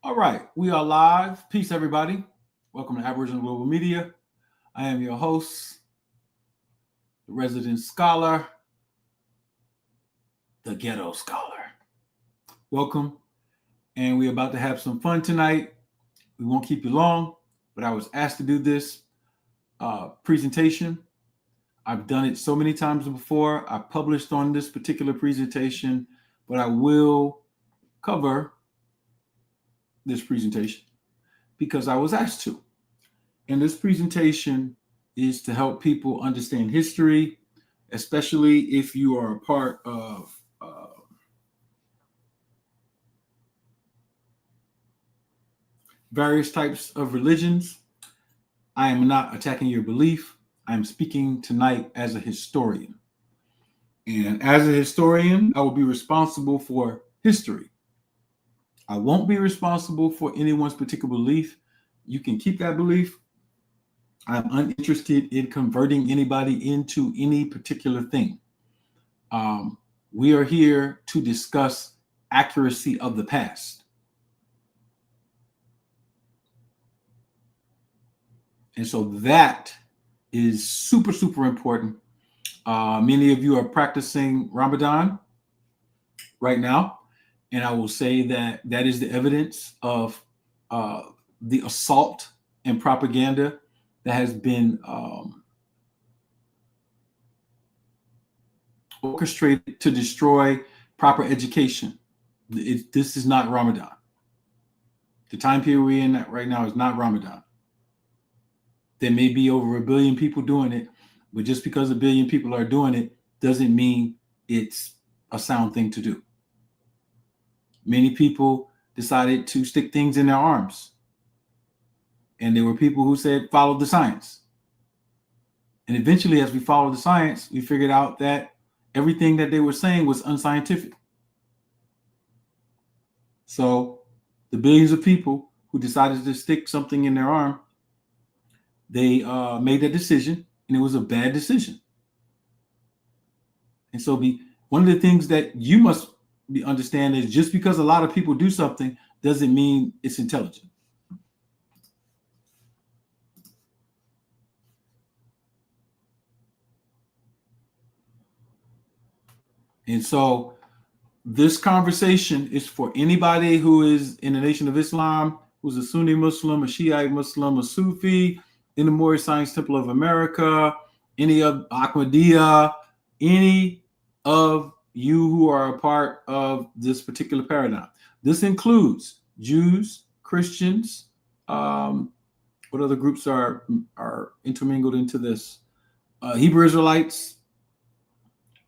All right, we are live. Peace, everybody. Welcome to Aboriginal Global Media. I am your host, the resident scholar, the ghetto scholar. Welcome, and we're about to have some fun tonight. We won't keep you long, but I was asked to do this presentation. I've done it so many times before. I published on this particular presentation, but I will cover this presentation because I was asked to. And this presentation is to help people understand history, especially if you are a part of various types of religions. I am not attacking your belief. I am speaking tonight as a historian. And as a historian, I will be responsible for history. I won't be responsible for anyone's particular belief. You can keep that belief. I'm uninterested in converting anybody into any particular thing. We are here to discuss accuracy of the past. And so that is super, super important. Many of you are practicing Ramadan right now. And I will say that that is the evidence of the assault and propaganda that has been orchestrated to destroy proper education. This is not Ramadan. The time period we're in right now is not Ramadan. There may be over 1 billion people doing it, but just because 1 billion people are doing it doesn't mean it's a sound thing to do. Many people decided to stick things in their arms. And there were people who said, follow the science. And eventually, as we followed the science, we figured out that everything that they were saying was unscientific. So the billions of people who decided to stick something in their arm, they made that decision, and it was a bad decision. And so one of the things that you must understand is just because a lot of people do something doesn't mean it's intelligent. And so this conversation is for anybody who is in the Nation of Islam, who's a Sunni Muslim, a Shiite Muslim, a Sufi, in the Moorish Science Temple of America, any of Ahmadiyya, any of you who are a part of this particular paradigm. This includes Jews, Christians, what other groups are intermingled into this? Hebrew Israelites,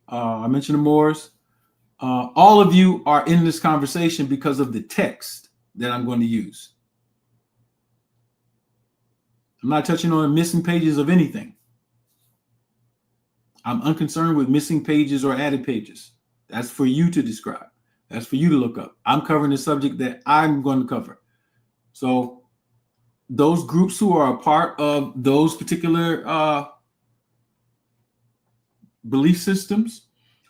I mentioned the Moors. All of you are in this conversation because of the text that I'm going to use. I'm not touching on missing pages of anything. I'm unconcerned with missing pages or added pages. That's for you to describe. That's for you to look up. I'm covering the subject that I'm going to cover. So those groups who are a part of those particular belief systems,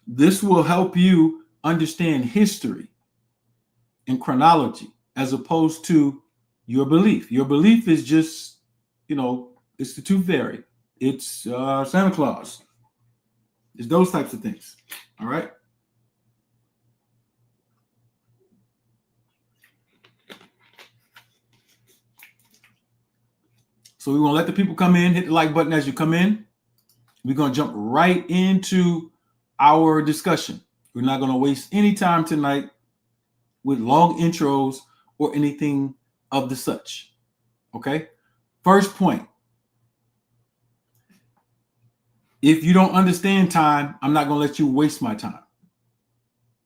this will help you understand history and chronology as opposed to your belief. Your belief is just, it's the tooth fairy. It's Santa Claus. It's those types of things. All right. So we're going to let the people come in, hit the like button as you come in. We're going to jump right into our discussion. We're not going to waste any time tonight with long intros or anything of the such. Okay? First point. If you don't understand time, I'm not going to let you waste my time.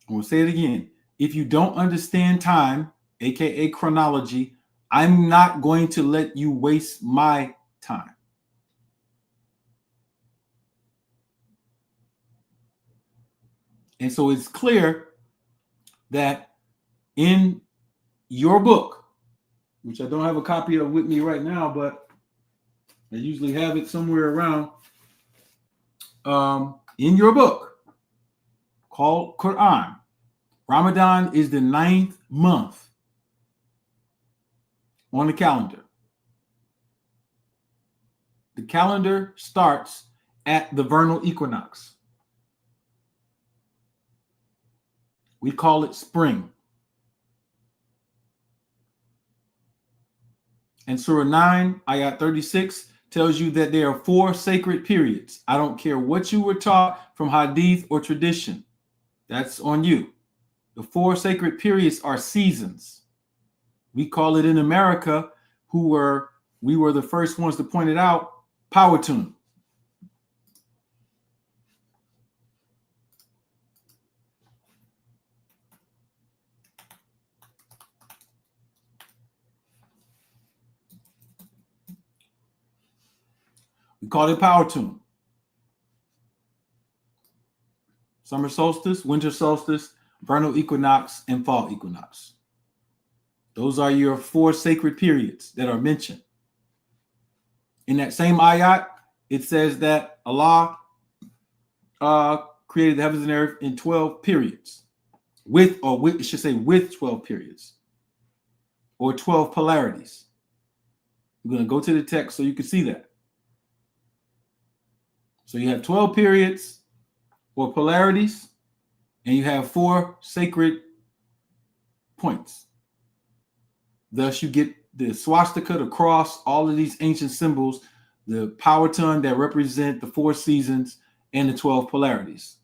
I'm going to say it again. If you don't understand time, aka chronology, I'm not going to let you waste my time. And so it's clear that in your book, which I don't have a copy of with me right now, but I usually have it somewhere around, in your book called Quran, Ramadan is the 9th month on the calendar. The calendar starts at the vernal equinox. We call it spring. And Surah 9, Ayat 36 tells you that there are 4 sacred periods. I don't care what you were taught from hadith or tradition. That's on you. The 4 sacred periods are seasons. We call it in America, we were the first ones to point it out, power tune. We call it power tune. Summer solstice, winter solstice, vernal equinox, and fall equinox. Those are your 4 sacred periods that are mentioned. In that same ayat, it says that Allah created the heavens and earth in 12 periods. With 12 periods. Or 12 polarities. I'm going to go to the text so you can see that. So you have 12 periods or polarities, and you have 4 sacred points. Thus, you get the swastika, the cross, all of these ancient symbols, the power ton that represent the 4 seasons, and the 12 polarities.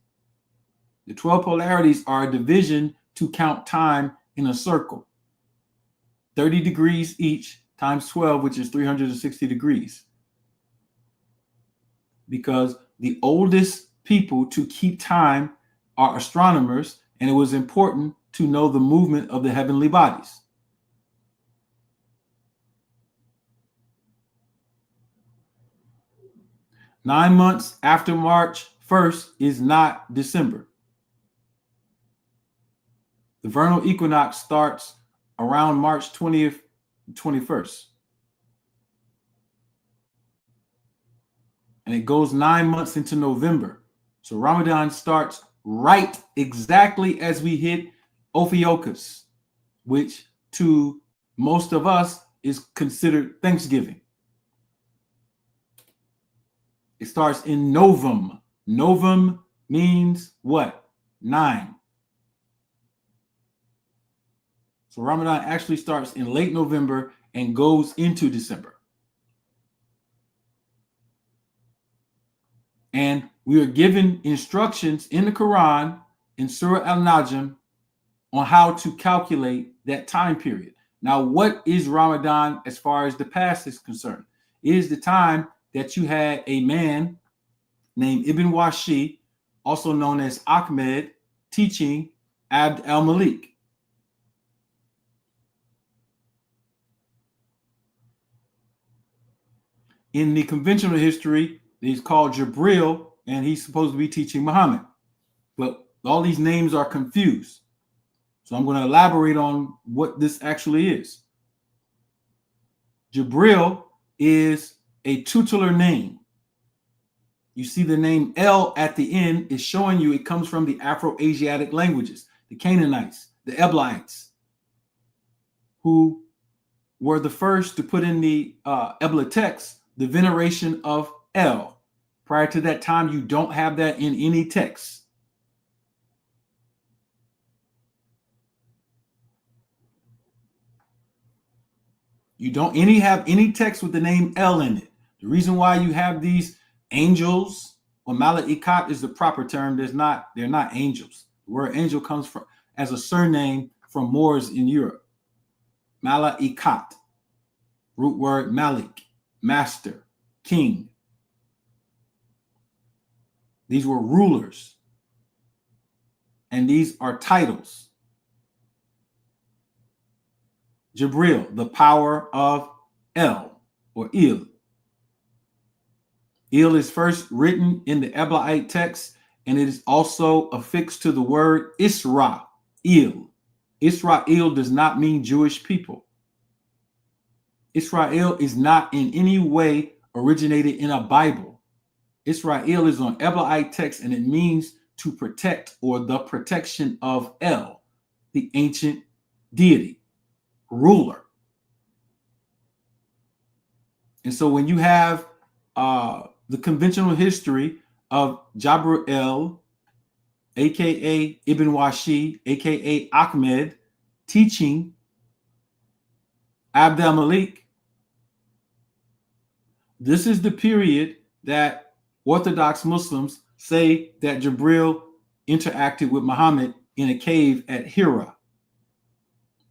The 12 polarities are a division to count time in a circle. 30 degrees each times 12, which is 360 degrees. Because the oldest people to keep time are astronomers, and it was important to know the movement of the heavenly bodies. Nine months after March 1st is not December. The vernal equinox starts around March 20th, 21st. And it goes 9 months into November. So Ramadan starts right exactly as we hit Ophiuchus, which to most of us is considered Thanksgiving. It starts in Novum. Novum means what? 9. So Ramadan actually starts in late November and goes into December. And we are given instructions in the Quran, in Surah Al-Najm, on how to calculate that time period. Now, what is Ramadan as far as the past is concerned? It is the time that you had a man named Ibn Washi, also known as Ahmed, teaching Abd al-Malik. In the conventional history, he's called Jabrail, and he's supposed to be teaching Muhammad. But all these names are confused. So I'm going to elaborate on what this actually is. Jabrail is a tutelar name. You see the name El at the end is showing you it comes from the Afro-Asiatic languages, the Canaanites, the Eblaites, who were the first to put in the Ebla text the veneration of El. Prior to that time, you don't have that in any text. You don't have any text with the name El in it. The reason why you have these angels, or Mala'ikat is the proper term. They're not angels. The word angel comes from as a surname from Moors in Europe. Mala'ikat, root word Malik, master, king. These were rulers. And these are titles. Jabril, the power of El or Il. Il is first written in the Eblaite text, and it is also affixed to the word Israel. Israel does not mean Jewish people. Israel is not in any way originated in a Bible. Israel is on Eblaite text, and it means to protect or the protection of El, the ancient deity, ruler. And so when you have the conventional history of Jabrail, aka Ibn Washi, aka Ahmed, teaching Abd al-Malik, this is the period that Orthodox Muslims say that Jabrail interacted with Muhammad in a cave at Hira.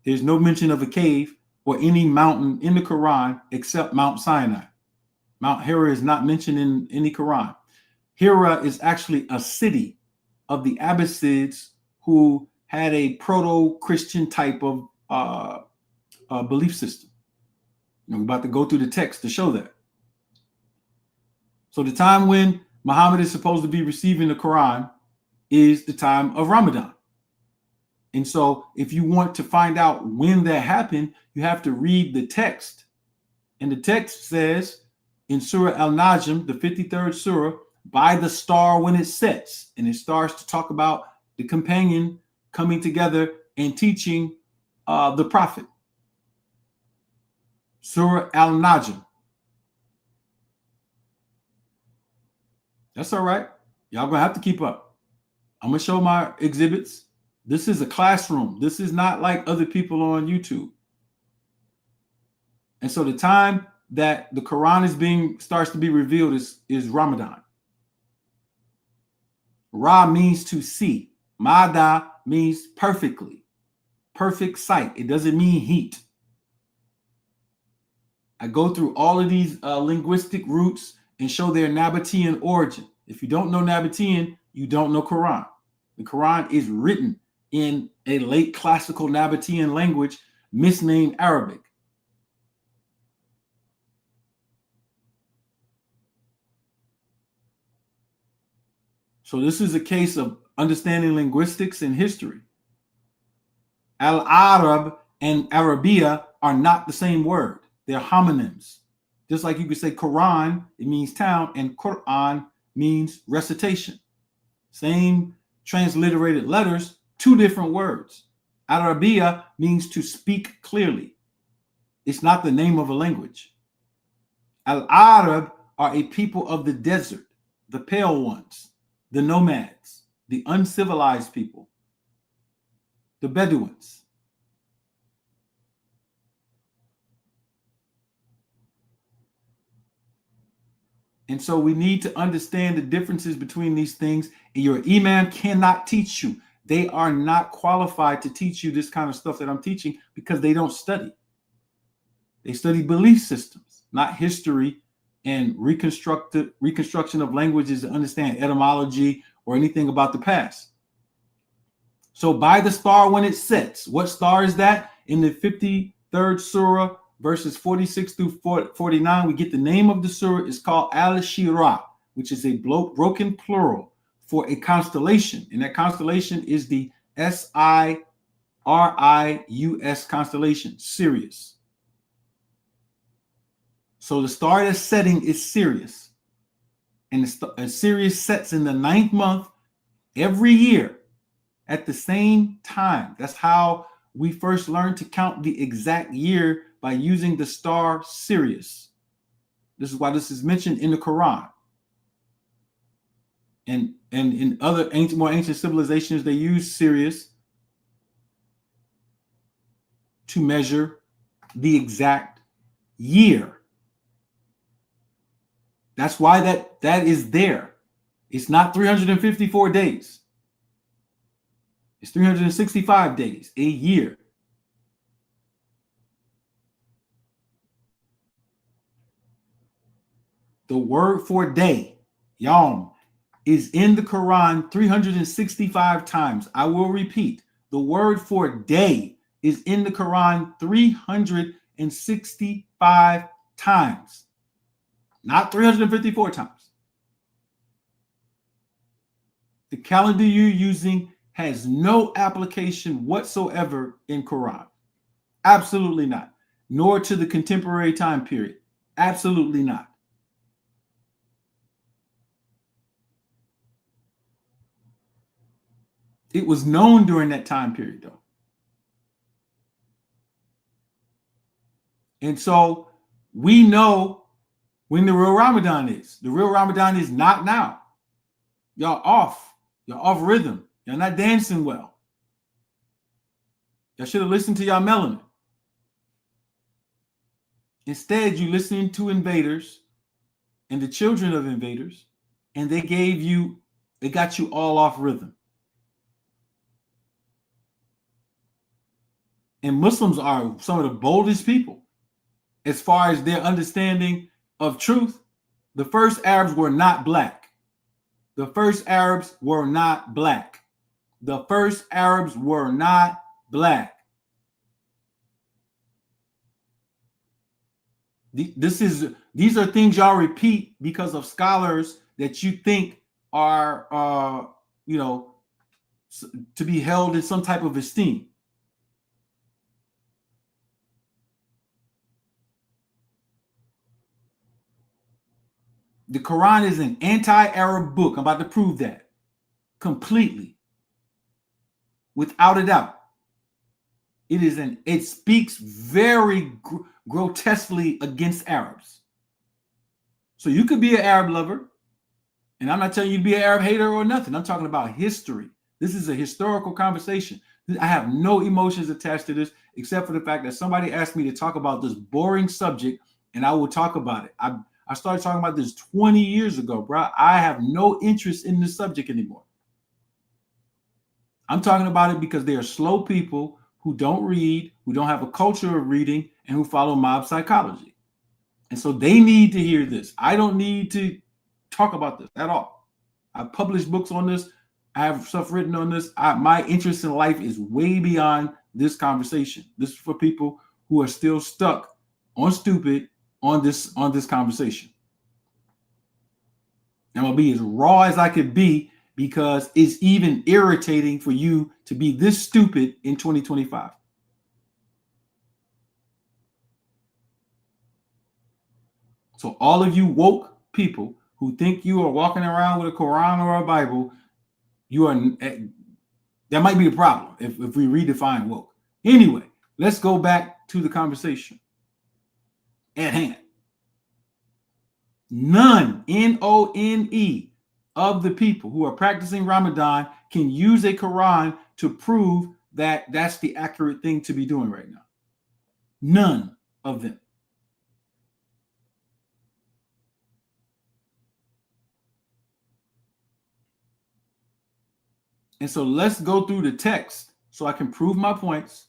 There's no mention of a cave or any mountain in the Quran except Mount Sinai. Mount Hira is not mentioned in any Quran. Hira is actually a city of the Abbasids who had a proto-Christian type of belief system. We're about to go through the text to show that. So the time when Muhammad is supposed to be receiving the Quran is the time of Ramadan. And so if you want to find out when that happened, you have to read the text. And the text says in Surah Al-Najm, the 53rd Surah, by the star when it sets. And it starts to talk about the companion coming together and teaching the Prophet. Surah Al-Najm. That's all right. Y'all gonna have to keep up. I'm gonna show my exhibits. This is a classroom. This is not like other people on YouTube. And so the time that the Quran starts to be revealed is Ramadan. Ra means to see. Mada means perfectly. Perfect sight. It doesn't mean heat. I go through all of these linguistic roots and show their Nabataean origin. If you don't know Nabataean, you don't know Quran. The Quran is written in a late classical Nabataean language, misnamed Arabic. So this is a case of understanding linguistics and history. Al-Arab and Arabia are not the same word. They're homonyms. Just like you could say Quran, it means town, and Quran means recitation. Same transliterated letters, two different words. Arabia means to speak clearly. It's not the name of a language. Al-Arab are a people of the desert, the pale ones, the nomads, the uncivilized people, the Bedouins. And so we need to understand the differences between these things. Your imam cannot teach you. They are not qualified to teach you this kind of stuff that I'm teaching because they don't study. They study belief systems, not history and reconstruction of languages to understand etymology or anything about the past. So by the star when it sets, what star is that? In the 53rd Surah, verses 46 through 49, we get the name of the surah. It's called Al-Shira, which is a broken plural for a constellation. And that constellation is the Sirius constellation, Sirius. So the star that's setting is Sirius. And Sirius sets in the 9th month every year at the same time. That's how we first learned to count the exact year, by using the star Sirius. This is why this is mentioned in the Quran. And in other more ancient civilizations, they use Sirius to measure the exact year. That's why that is there. It's not 354 days. It's 365 days, a year. The word for day, yom, is in the Quran 365 times. I will repeat. The word for day is in the Quran 365 times, not 354 times. The calendar you're using has no application whatsoever in Quran. Absolutely not. Nor to the contemporary time period. Absolutely not. It was known during that time period, though. And so we know when the real Ramadan is. The real Ramadan is not now. Y'all off. You're off rhythm. You're not dancing well. Y'all should have listened to y'all melanin. Instead, you listening to invaders and the children of invaders, and they got you all off rhythm. And Muslims are some of the boldest people as far as their understanding of truth. The first Arabs were not black. The first Arabs were not black. The first Arabs were not black. These are things y'all repeat because of scholars that you think are to be held in some type of esteem. The Quran is an anti-Arab book. I'm about to prove that completely, without a doubt. It speaks very grotesquely against Arabs. So you could be an Arab lover, and I'm not telling you to be an Arab hater or nothing. I'm talking about history. This is a historical conversation. I have no emotions attached to this except for the fact that somebody asked me to talk about this boring subject, and I will talk about it. I started talking about this 20 years ago, bro. I have no interest in this subject anymore. I'm talking about it because they are slow people who don't read, who don't have a culture of reading, and who follow mob psychology. And so they need to hear this. I don't need to talk about this at all. I've published books on this. I have stuff written on this. My interest in life is way beyond this conversation. This is for people who are still stuck on stupid on this conversation. I'm gonna be as raw as I could be because it's even irritating for you to be this stupid in 2025. So all of you woke people who think you are walking around with a Quran or a Bible, that might be a problem if we redefine woke. Anyway, let's go back to the conversation at hand. None, None, of the people who are practicing Ramadan can use a Quran to prove that that's the accurate thing to be doing right now. None of them. And so let's go through the text so I can prove my points,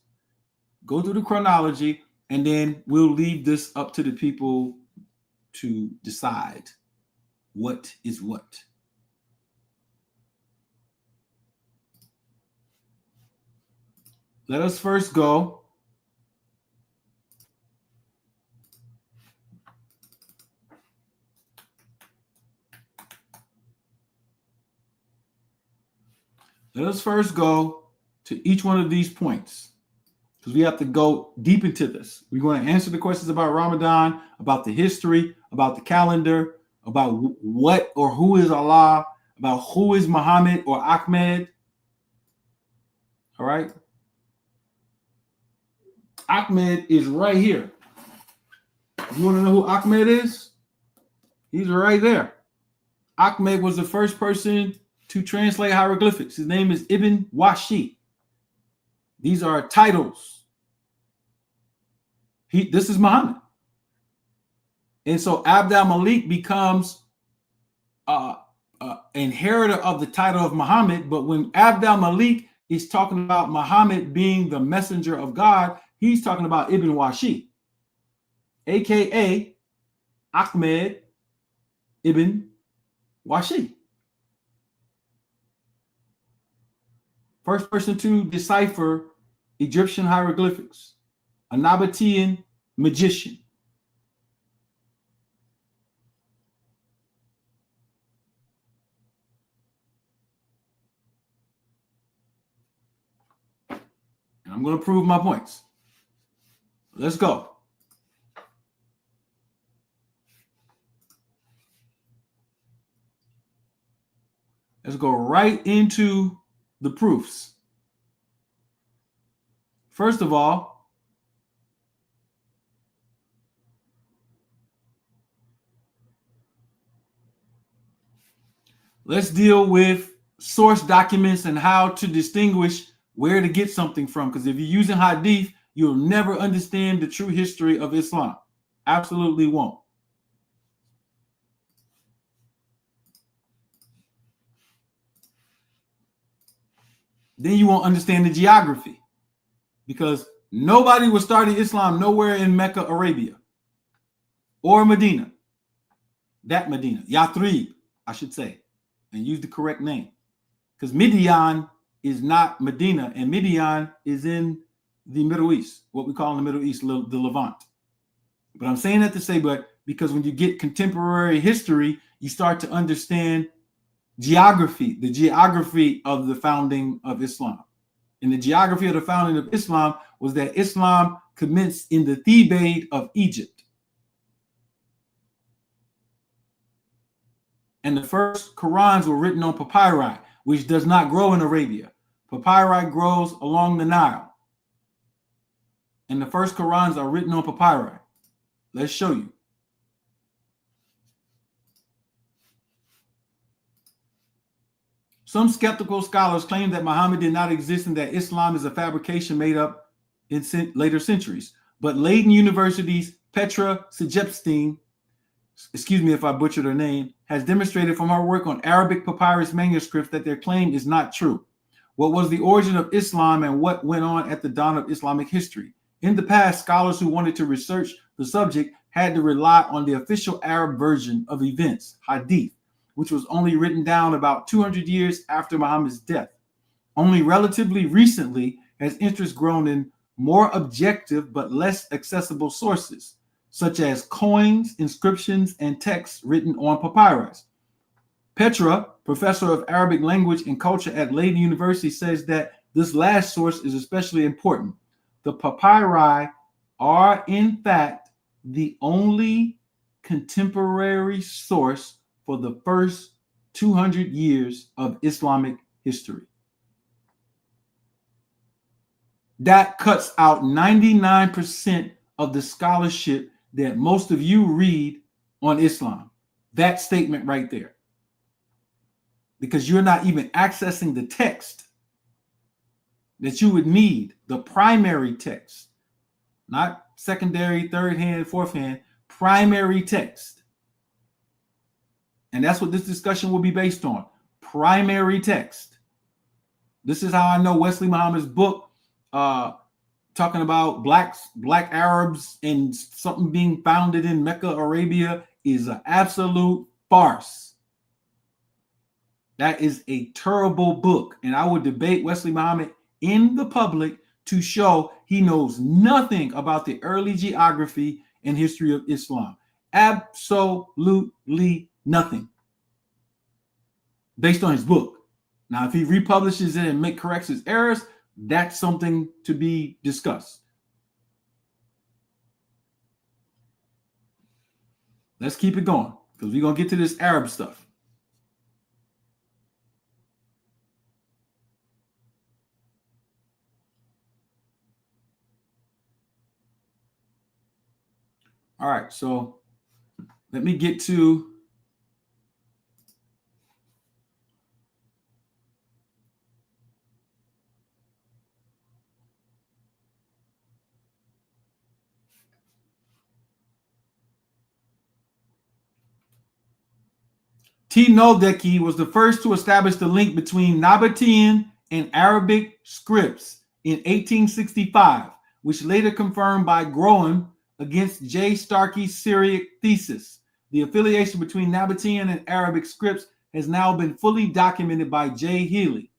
go through the chronology, and then we'll leave this up to the people to decide what is what. Let us first go to each one of these points because we have to go deep into this. We're going to answer the questions about Ramadan, about the history, about the calendar, about what or who is Allah, about who is Muhammad or Ahmed. All right. Ahmed is right here. You want to know who Ahmed is? He's right there. Ahmed was the first person to translate hieroglyphics. His name is Ibn Washi. These are titles. This is Muhammad. And so Abd al-Malik becomes inheritor of the title of Muhammad. But when Abd al-Malik is talking about Muhammad being the messenger of God, he's talking about Ibn Washi, a.k.a. Ahmed Ibn Washi. First person to decipher Egyptian hieroglyphics, a Nabataean magician. And I'm going to prove my points. Let's go. Let's go right into the proofs. First of all, Let's deal with source documents and how to distinguish where to get something from. Because if you're using hadith, you'll never understand the true history of Islam. Absolutely won't. Then you won't understand the geography, because nobody was starting Islam nowhere in Mecca, Arabia, or Medina. That Medina, Yathrib, I should say, and use the correct name. Because Midian is not Medina, and Midian is in the Middle East, what we call in the Middle East, the Levant. But I'm saying that to say, but because when you get contemporary history, you start to understand geography, the geography of the founding of Islam. And the geography of the founding of Islam was that Islam commenced in the Thebaid of Egypt. And the first Qurans were written on papyri, which does not grow in Arabia. Papyri grows along the Nile. And the first Qurans are written on papyri. Let's show you. Some skeptical scholars claim that Muhammad did not exist and that Islam is a fabrication made up in later centuries. But Leiden University's Petra Sejepstein, excuse me if I butchered her name, has demonstrated from her work on Arabic papyrus manuscripts that their claim is not true. What was the origin of Islam and what went on at the dawn of Islamic history? In the past, scholars who wanted to research the subject had to rely on the official Arab version of events, hadith, which was only written down about 200 years after Muhammad's death. Only relatively recently has interest grown in more objective but less accessible sources, such as coins, inscriptions, and texts written on papyrus. Petra, professor of Arabic language and culture at Leiden University, says that this last source is especially important. The papyri are, in fact, the only contemporary source for the first 200 years of Islamic history. That cuts out 99% of the scholarship that most of you read on Islam. That statement right there. Because you're not even accessing the text that you would need, the primary text, not secondary, third hand, fourth hand, primary text. And that's what this discussion will be based on. Primary text. This is how I know Wesley Muhammad's book talking about black Arabs and something being founded in Mecca, Arabia is an absolute farce. That is a terrible book. And I would debate Wesley Muhammad in the public to show he knows nothing about the early geography and history of Islam. Absolutely nothing. Based on his book. Now, if he republishes it and corrects his errors, that's something to be discussed. Let's keep it going because we're going to get to this Arab stuff. All right, so let me get to T. Nodeki was the first to establish the link between Nabataean and Arabic scripts in 1865, which later confirmed by Groen against J. Starkey's Syriac thesis. The affiliation between Nabataean and Arabic scripts has now been fully documented by J. Healy.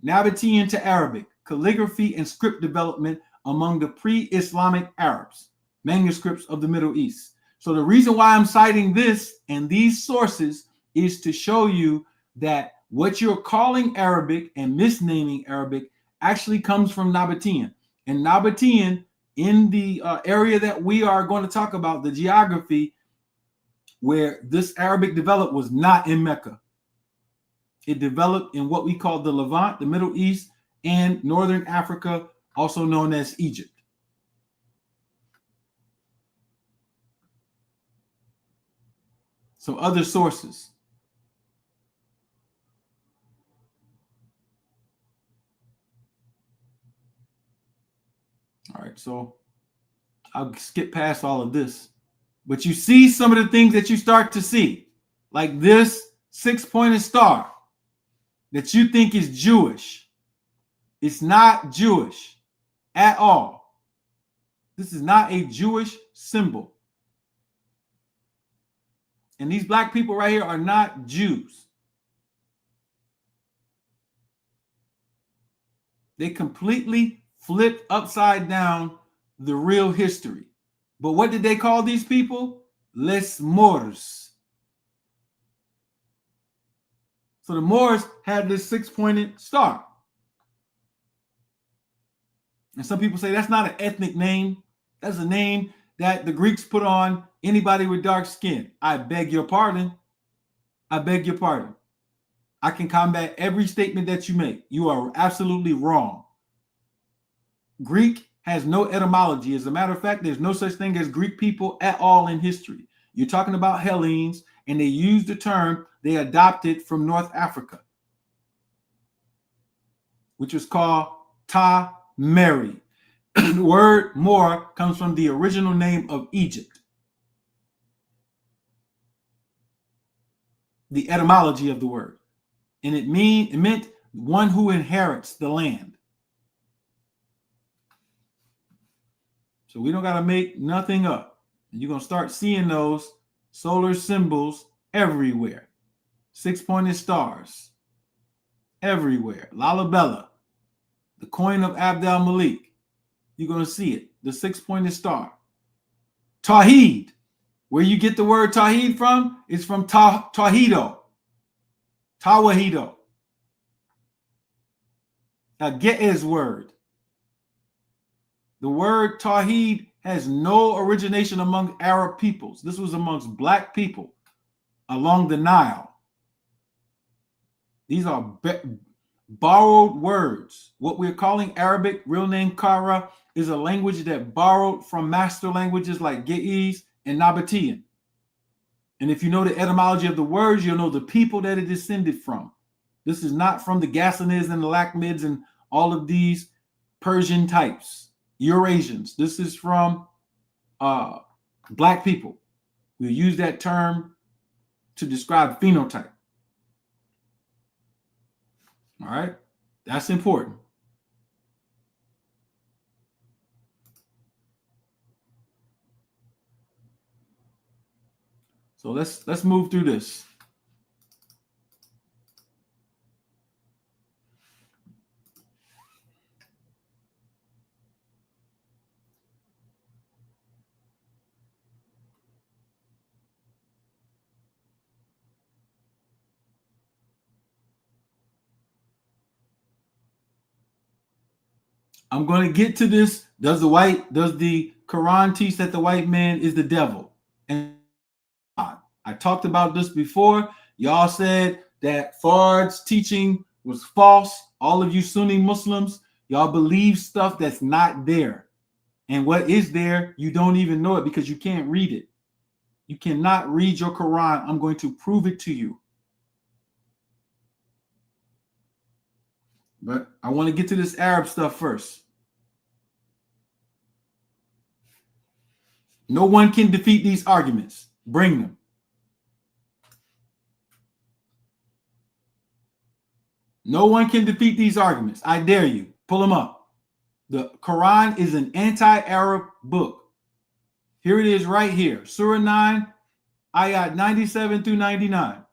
Nabataean to Arabic, calligraphy and script development among the pre-Islamic Arabs, manuscripts of the Middle East. So the reason why I'm citing this and these sources is to show you that what you're calling Arabic and misnaming Arabic actually comes from Nabataean. And Nabataean, in the area that we are going to talk about, the geography where this Arabic developed was not in Mecca. It developed in what we call the Levant, the Middle East, and Northern Africa, also known as Egypt. So other sources. All right, so I'll skip past all of this. But you see some of the things that you start to see, like this 6-pointed star that you think is Jewish. It's not Jewish at all. This is not a Jewish symbol. And these black people right here are not Jews. They completely flipped upside down the real history. But what did they call these people? Les Moors. So the Moors had this 6-pointed star. And some people say that's not an ethnic name. That's a name that the Greeks put on anybody with dark skin. I beg your pardon. I beg your pardon. I can combat every statement that you make. You are absolutely wrong. Greek has no etymology. As a matter of fact, there's no such thing as Greek people at all in history. You're talking about Hellenes, and they used the term they adopted from North Africa, which was called Ta-Meri. The word Moor comes from the original name of Egypt. The etymology of the word. And it meant one who inherits the land. So we don't got to make nothing up. And you're going to start seeing those solar symbols everywhere. 6-pointed stars everywhere. Lalibela, the coin of Abd al-Malik. You're going to see it. The 6-pointed star. Tawheed. Where you get the word Tawheed from? It's from Tawahido. Tawahido. A Ge'ez word. The word Tawheed has no origination among Arab peoples. This was amongst black people along the Nile. These are borrowed words. What we're calling Arabic, real name Kara, is a language that borrowed from master languages like Ge'ez and Nabataean. And if you know the etymology of the words, you'll know the people that it descended from. This is not from the Ghassanids and the Lakhmids and all of these Persian types, Eurasians. This is from black people. We use that term to describe phenotype. All right, that's important. So let's move through this. I'm going to get to this. Does the Quran teach that the white man is the devil? And I talked about this before. Y'all said that Fard's teaching was false. All of you Sunni Muslims, y'all believe stuff that's not there. And what is there, you don't even know it because you can't read it. You cannot read your Quran. I'm going to prove it to you. But I want to get to this Arab stuff first. No one can defeat these arguments. Bring them. No one can defeat these arguments. I dare you. Pull them up. The Quran is an anti-Arab book. Here it is right here. Surah 9, ayat 97 through 99.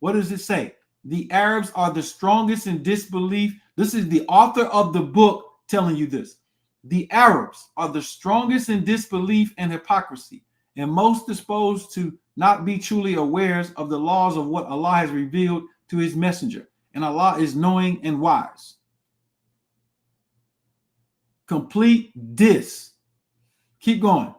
What does it say? The Arabs are the strongest in disbelief. This is the author of the book telling you this. The Arabs are the strongest in disbelief and hypocrisy, and most disposed to not be truly aware of the laws of what Allah has revealed to his messenger. And Allah is knowing and wise. Complete this. Keep going.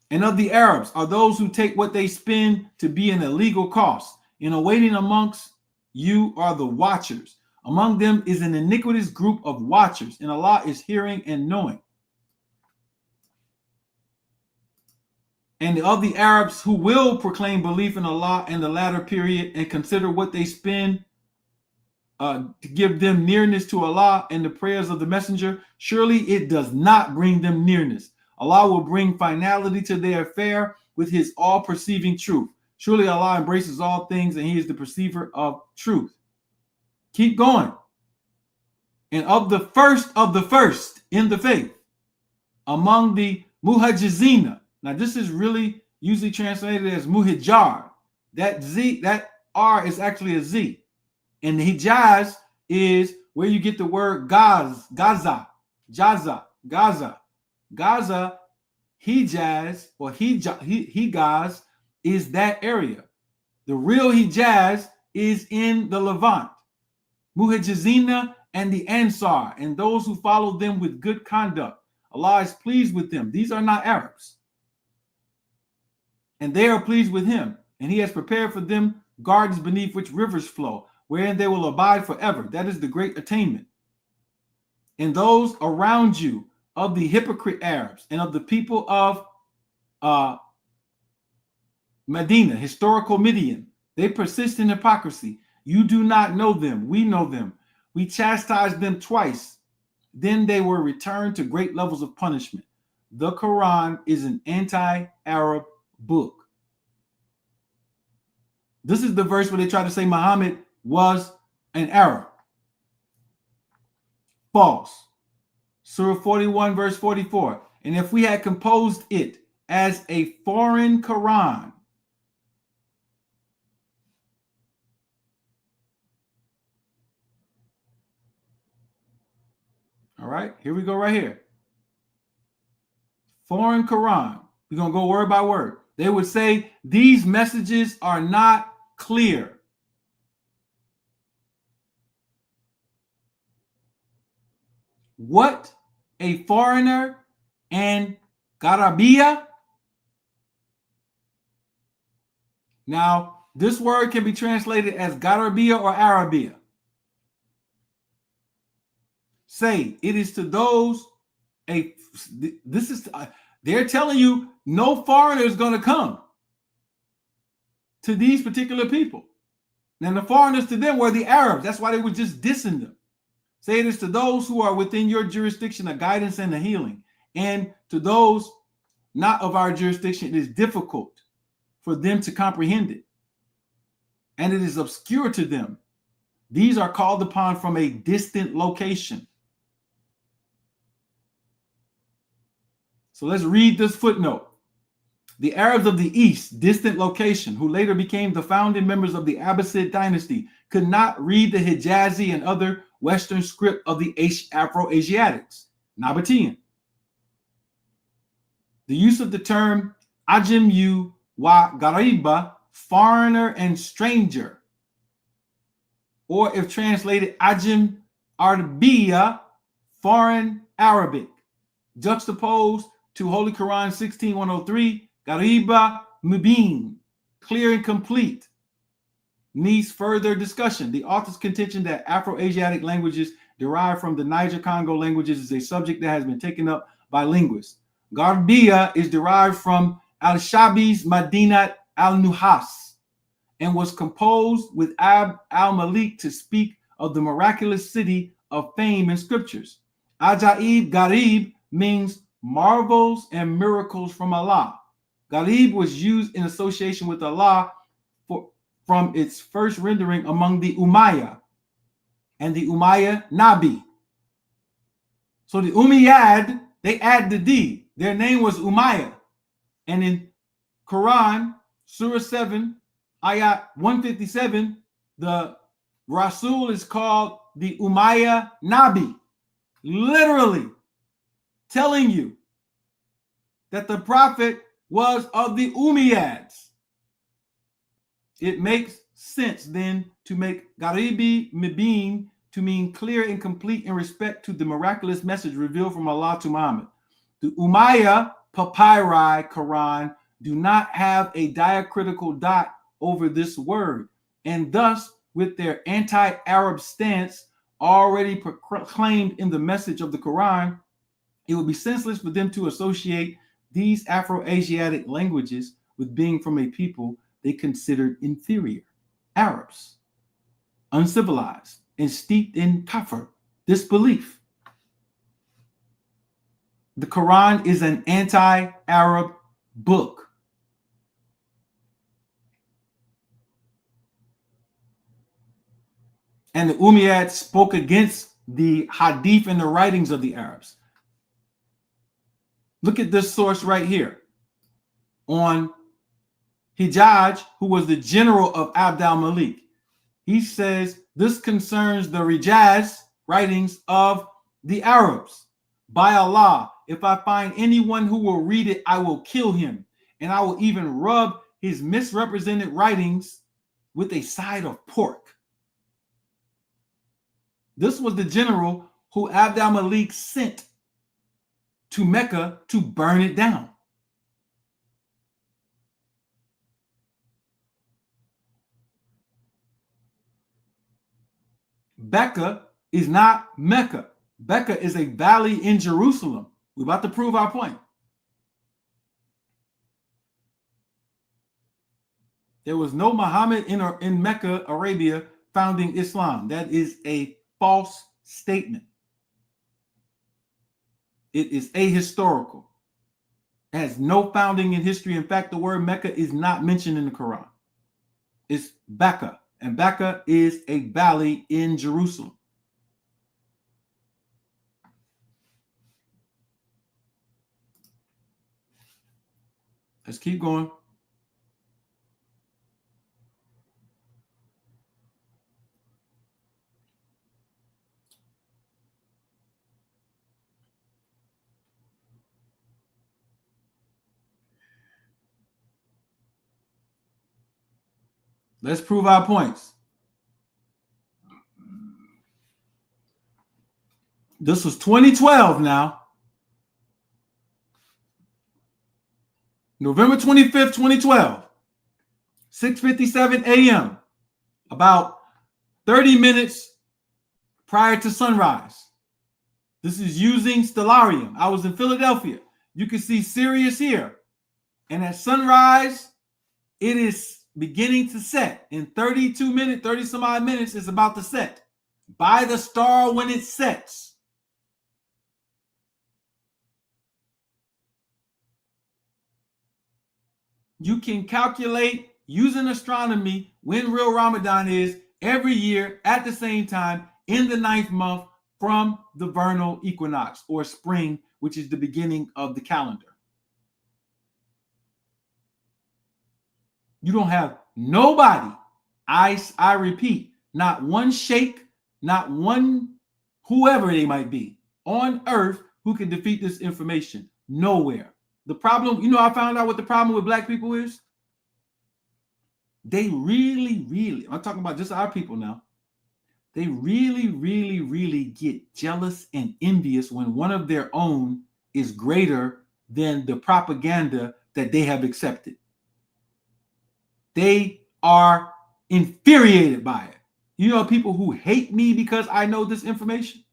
And of the Arabs are those who take what they spend to be an illegal cost. In awaiting amongst you are the watchers. Among them is an iniquitous group of watchers, and Allah is hearing and knowing. And of the Arabs who will proclaim belief in Allah in the latter period and consider what they spend to give them nearness to Allah and the prayers of the messenger, surely it does not bring them nearness. Allah will bring finality to their affair with his all-perceiving truth. Surely Allah embraces all things and he is the perceiver of truth. Keep going. And of the first in the faith, among the muhajizina. Now this is really usually translated as muhajjar. That Z, that R is actually a Z. And the Hijaz is where you get the word Gaza, Hijaz, or Hijaz is that area. The real Hijaz is in the Levant. Muhajizina and the Ansar and those who follow them with good conduct. Allah is pleased with them. These are not Arabs. And they are pleased with him. And he has prepared for them gardens beneath which rivers flow, wherein they will abide forever. That is the great attainment. And those around you of the hypocrite Arabs and of the people of Medina, historical Midian, they persist in hypocrisy. You do not know them. We know them. We chastised them twice. Then they were returned to great levels of punishment. The Quran is an anti-Arab book. This is the verse where they try to say Muhammad was an Arab. False. Surah 41, verse 44. And if we had composed it as a foreign Quran, all right, here we go right here. Foreign Quran. We're going to go word by word. They would say these messages are not clear. What a foreigner and Garabia. Now, this word can be translated as Garabia or Arabia. Say, it is to those, they're telling you no foreigner is going to come to these particular people. And the foreigners to them were the Arabs. That's why they were just dissing them. Say it is to those who are within your jurisdiction a guidance and a healing. And to those not of our jurisdiction, it is difficult for them to comprehend it. And it is obscure to them. These are called upon from a distant location. So let's read this footnote. The Arabs of the East, distant location, who later became the founding members of the Abbasid dynasty, could not read the Hijazi and other Western script of the Afro-Asiatics, Nabataean. The use of the term Ajamyu wa Gariba, foreigner and stranger, or if translated Ajam Arabiya, foreign Arabic, juxtaposed to Holy Quran 16:103, Gariba Mubin, clear and complete, needs further discussion. The author's contention that Afro-Asiatic languages derived from the Niger-Congo languages is a subject that has been taken up by linguists. Garbia is derived from Al-Shabi's Madinat al-Nuhas and was composed with Abd al-Malik to speak of the miraculous city of fame in scriptures. Ajaib Garib means marvels and miracles from Allah. Garib was used in association with Allah from its first rendering among the Umayyad and the Umayyad Nabi. So the Umayyad, they add the D. Their name was Umayyad. And in Quran, Surah 7, Ayat 157, the Rasul is called the Umayyad Nabi. Literally telling you that the prophet was of the Umayyads. It makes sense then to make Garibi Mibin to mean clear and complete in respect to the miraculous message revealed from Allah to Muhammad. The Umayyad Papyri Quran do not have a diacritical dot over this word, and thus, with their anti-Arab stance already proclaimed in the message of the Quran, it would be senseless for them to associate these Afro-Asiatic languages with being from a people they considered inferior, Arabs, uncivilized, and steeped in kafir, disbelief. The Quran is an anti-Arab book. And the Umayyad spoke against the hadith and the writings of the Arabs. Look at this source right here on Hijaj, who was the general of Abd al-Malik. He says this concerns the Rijaz writings of the Arabs. By Allah, if I find anyone who will read it, I will kill him, and I will even rub his misrepresented writings with a side of pork. This was the general who Abd al-Malik sent to Mecca to burn it down. Becca is not Mecca. Becca is a valley in Jerusalem. We're about to prove our point. There was no Muhammad in Mecca, Arabia, founding Islam. That is a false statement. It is ahistorical. It has no founding in history. In fact, the word Mecca is not mentioned in the Quran. It's Becca, and Becca is a valley in Jerusalem. Let's keep going. Let's prove our points. This was 2012 now. November 25th, 2012. 6:57 a.m. About 30 minutes prior to sunrise. This is using Stellarium. I was in Philadelphia. You can see Sirius here. And at sunrise, it is beginning to set. In 32 minutes, 30 some odd minutes, it's about to set. By the star when it sets. You can calculate using astronomy when real Ramadan is every year at the same time in the 9th month from the vernal equinox or spring, which is the beginning of the calendar. You don't have nobody, I repeat, not one sheikh, not one whoever they might be on earth who can defeat this information. Nowhere. The problem, I found out what the problem with black people is. They really, I'm talking about just our people now. They really get jealous and envious when one of their own is greater than the propaganda that they have accepted. They are infuriated by it. You know, people who hate me because I know this information.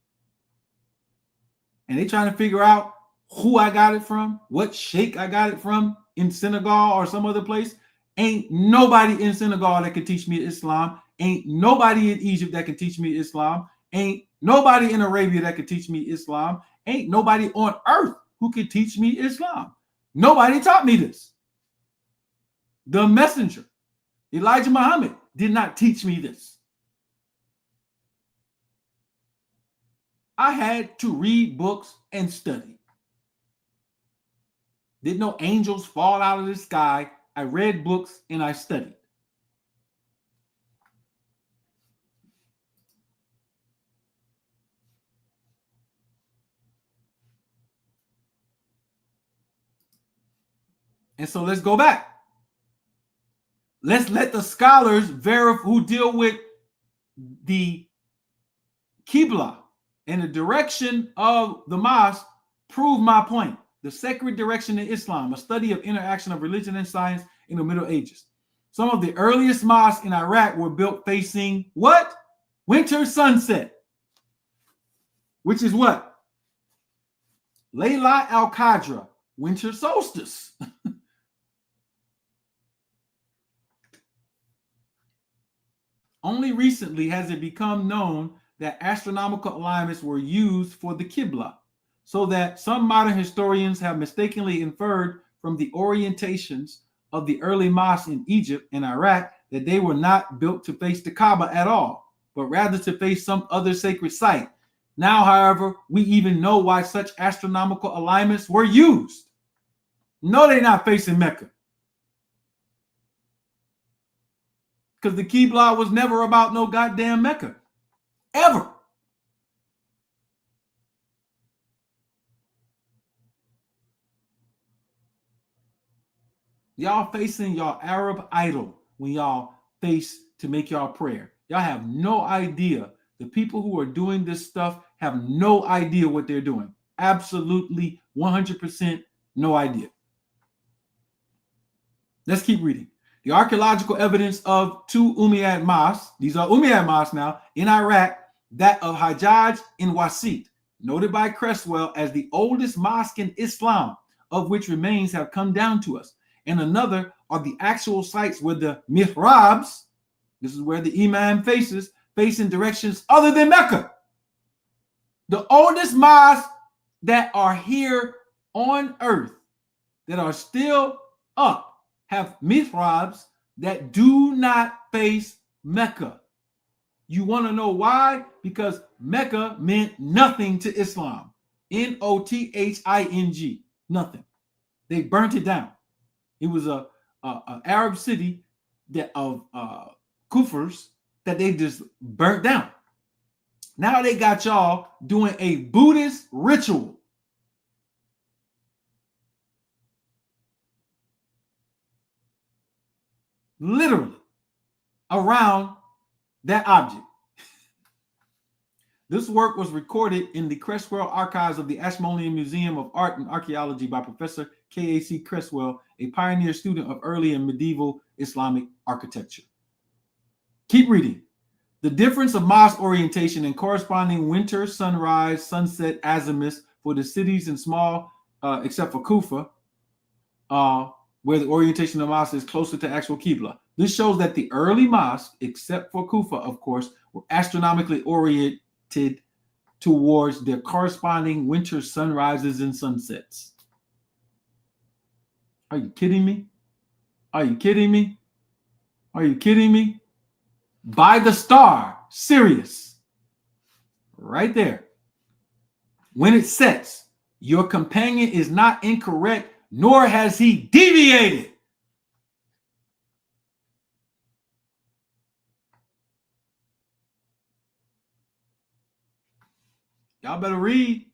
And they trying to figure out who I got it from, what sheikh I got it from in Senegal or some other place. Ain't nobody in Senegal that can teach me Islam. Ain't nobody in Egypt that can teach me Islam. Ain't nobody in Arabia that can teach me Islam. Ain't nobody on earth who can teach me Islam. Nobody taught me this. The messenger, Elijah Muhammad, did not teach me this. I had to read books and study. Did no angels fall out of the sky? I read books and I studied. And so let's go back. Let's let the scholars verify who deal with the Qibla and the direction of the mosque prove my point. The sacred direction in Islam, a study of interaction of religion and science in the Middle Ages. Some of the earliest mosques in Iraq were built facing what? Winter sunset. Which is what? Laylat al-Qadr, winter solstice. Only recently has it become known that astronomical alignments were used for the Qibla, so that some modern historians have mistakenly inferred from the orientations of the early mosques in Egypt and Iraq that they were not built to face the Kaaba at all, but rather to face some other sacred site. Now, however, we even know why such astronomical alignments were used. No, they're not facing Mecca. Because the Qibla was never about no goddamn Mecca. Ever. Y'all facing y'all Arab idol when y'all face to make y'all prayer. Y'all have no idea. The people who are doing this stuff have no idea what they're doing. Absolutely 100% no idea. Let's keep reading. The archaeological evidence of two Umayyad mosques, these are Umayyad mosques now, in Iraq, that of Hajjaj in Wasit, noted by Cresswell as the oldest mosque in Islam, of which remains have come down to us. And another are the actual sites where the mihrabs, this is where the imam faces, face in directions other than Mecca. The oldest mosques that are here on earth, that are still up, have mihrabs that do not face Mecca. You want to know why? Because Mecca meant nothing to Islam. Nothin, nothing. They burnt it down. It was a Arab city that of Kufrs that they just burnt down. Now they got y'all doing a Buddhist ritual. Literally around that object. This work was recorded in the Cresswell archives of the Ashmolean Museum of Art and Archaeology by Professor K.A.C. Cresswell, a pioneer student of early and medieval Islamic architecture. Keep reading. The difference of mosque orientation and corresponding winter, sunrise, sunset azimuths for the cities and small, except for Kufa, where the orientation of mosque is closer to actual Qibla. This shows that the early mosques, except for Kufa, of course, were astronomically oriented towards their corresponding winter sunrises and sunsets. Are you kidding me? Are you kidding me? Are you kidding me? By the star, Sirius, right there. When it sets, your companion is not incorrect, nor has he deviated. Y'all better read.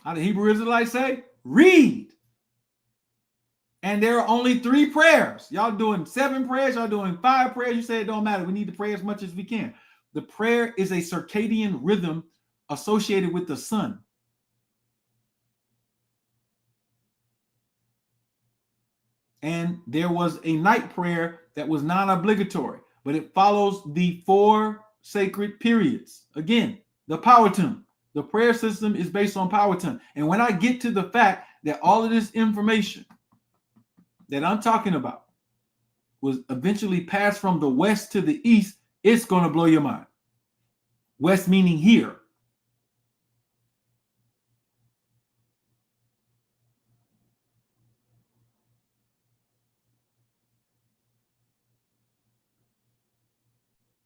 How the Hebrew Israelites say? Read. And there are only 3 prayers. Y'all doing 7 prayers, y'all doing 5 prayers. You say it don't matter. We need to pray as much as we can. The prayer is a circadian rhythm associated with the sun. And there was a night prayer that was non-obligatory, but it follows the 4 sacred periods. Again, the Powhatan. The prayer system is based on Powhatan. And when I get to the fact that all of this information that I'm talking about was eventually passed from the west to the east, it's going to blow your mind. West meaning here.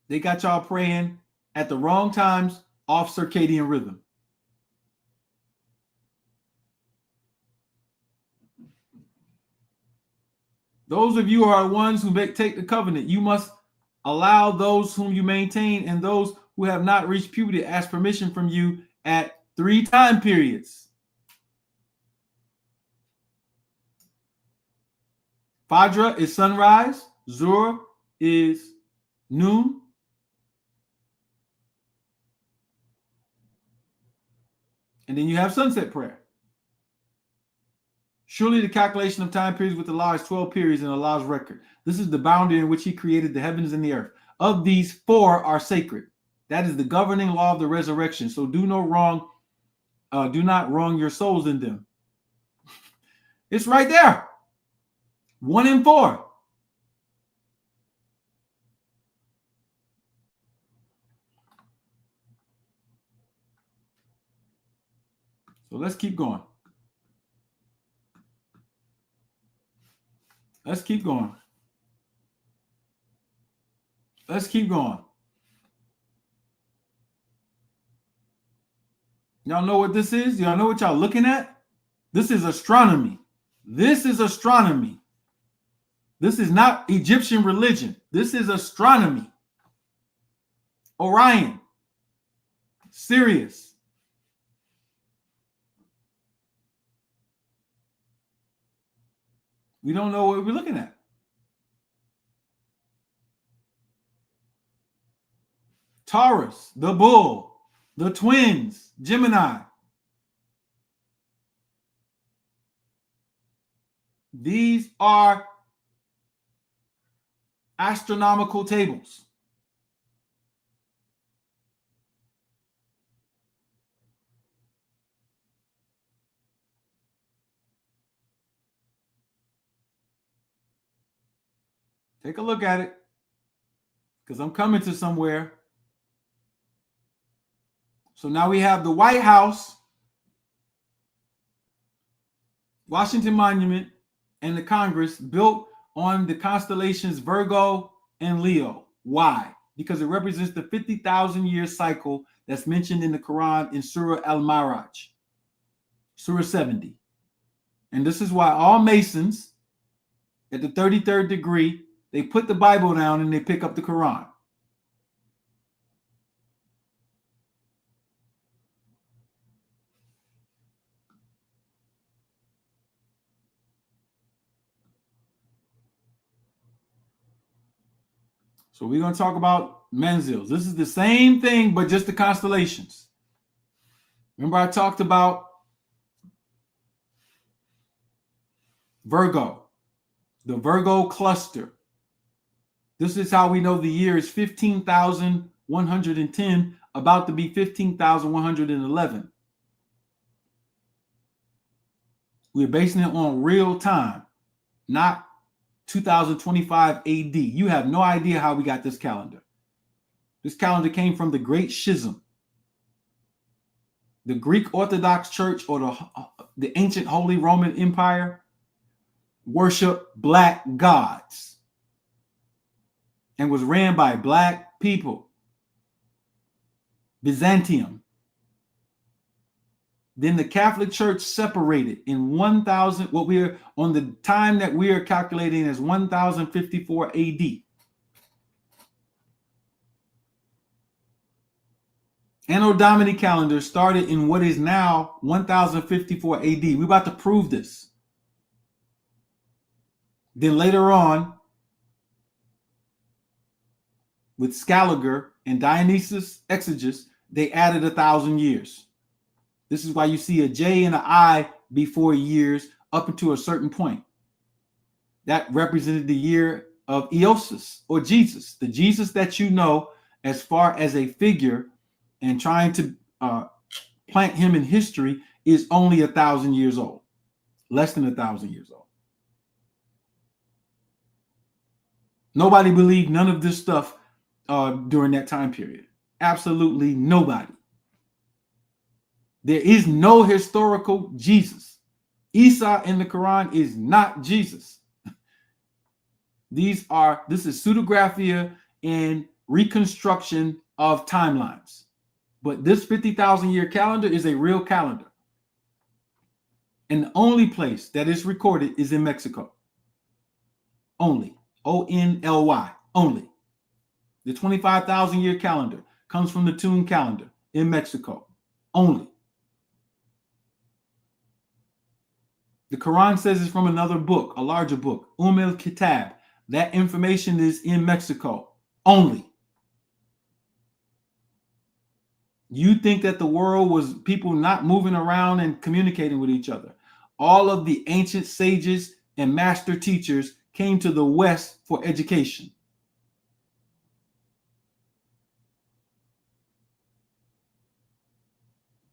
They got y'all praying at the wrong times off circadian rhythm. Those of you who are the ones who take the covenant, you must allow those whom you maintain and those who have not reached puberty ask permission from you at 3 time periods. Fajr is sunrise, Zuhr is noon, and then you have sunset prayer. Surely the calculation of time periods with Allah is 12 periods in Allah's record. This is the boundary in which he created the heavens and the earth. Of these, 4 are sacred. That is the governing law of the resurrection. So do not wrong your souls in them. It's right there. 1 and 4. So let's keep going. Let's keep going. Let's keep going. Y'all know what this is? Y'all know what y'all looking at? This is astronomy. This is astronomy. This is not Egyptian religion. This is astronomy. Orion, Sirius. We don't know what we're looking at. Taurus, the bull, the twins, Gemini. These are astronomical tables. Take a look at it, because I'm coming to somewhere. So now we have the White House, Washington Monument, and the Congress built on the constellations Virgo and Leo. Why? Because it represents the 50,000 year cycle that's mentioned in the Quran in Surah Al-Maraj, Surah 70. And this is why all Masons at the 33rd degree, they put the Bible down and they pick up the Quran. So we're going to talk about Manzils. This is the same thing, but just the constellations. Remember I talked about Virgo, the Virgo cluster. This is how we know the year is 15,110, about to be 15,111. We're basing it on real time, not 2025 AD. You have no idea how we got this calendar. This calendar came from the Great Schism. The Greek Orthodox Church, or the ancient Holy Roman Empire, worshiped black gods and was ran by black people. Byzantium. Then the Catholic Church separated in 1000, what we're on the time that we are calculating as 1054 AD. Anno Domini calendar started in what is now 1054 AD. We're about to prove this. Then later on, with Scaliger and Dionysius Exiguus, they added 1,000 years. This is why you see a J and an I before years up until a certain point. That represented the year of Eosus, or Jesus, the Jesus that you know as far as a figure, and trying to plant him in history is only 1,000 years old, less than 1,000 years old. Nobody believed none of this stuff during that time period. Absolutely nobody. There is no historical Jesus. Isa in the Quran is not Jesus. This is pseudographia and reconstruction of timelines. But this 50,000 year calendar is a real calendar. And the only place that is recorded is in Mexico. Only. ONLY. Only. The 25,000 year calendar comes from the Tune calendar in Mexico. Only. The Quran says it's from another book, a larger book, al-Kitab. That information is in Mexico. Only. You think that the world was people not moving around and communicating with each other. All of the ancient sages and master teachers came to the West for education.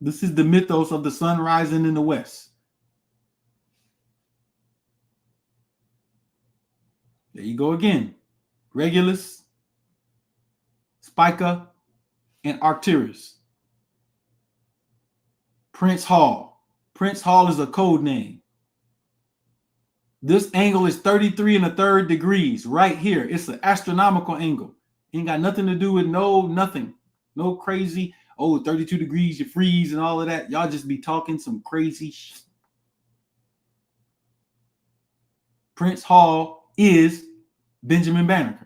This is the mythos of the sun rising in the West. There you go again. Regulus, Spica, and Arcturus. Prince Hall. Prince Hall is a code name. This angle is 33 1/3 degrees right here. It's an astronomical angle. Ain't got nothing to do with nothing. No crazy, 32 degrees, you freeze and all of that. Y'all just be talking some crazy shit. Prince Hall is Benjamin Banneker.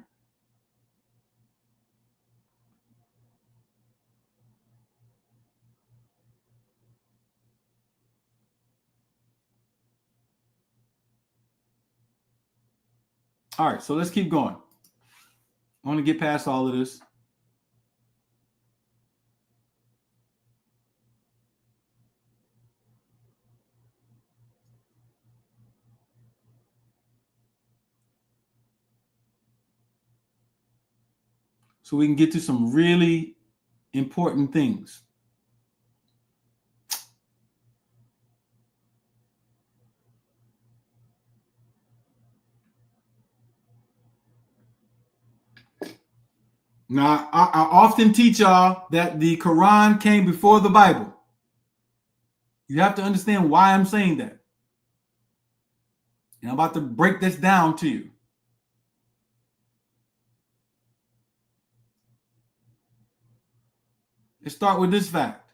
All right, so let's keep going. I want to get past all of this. So we can get to some really important things. Now, I often teach y'all that the Quran came before the Bible. You have to understand why I'm saying that. And I'm about to break this down to you. Let's start with this fact.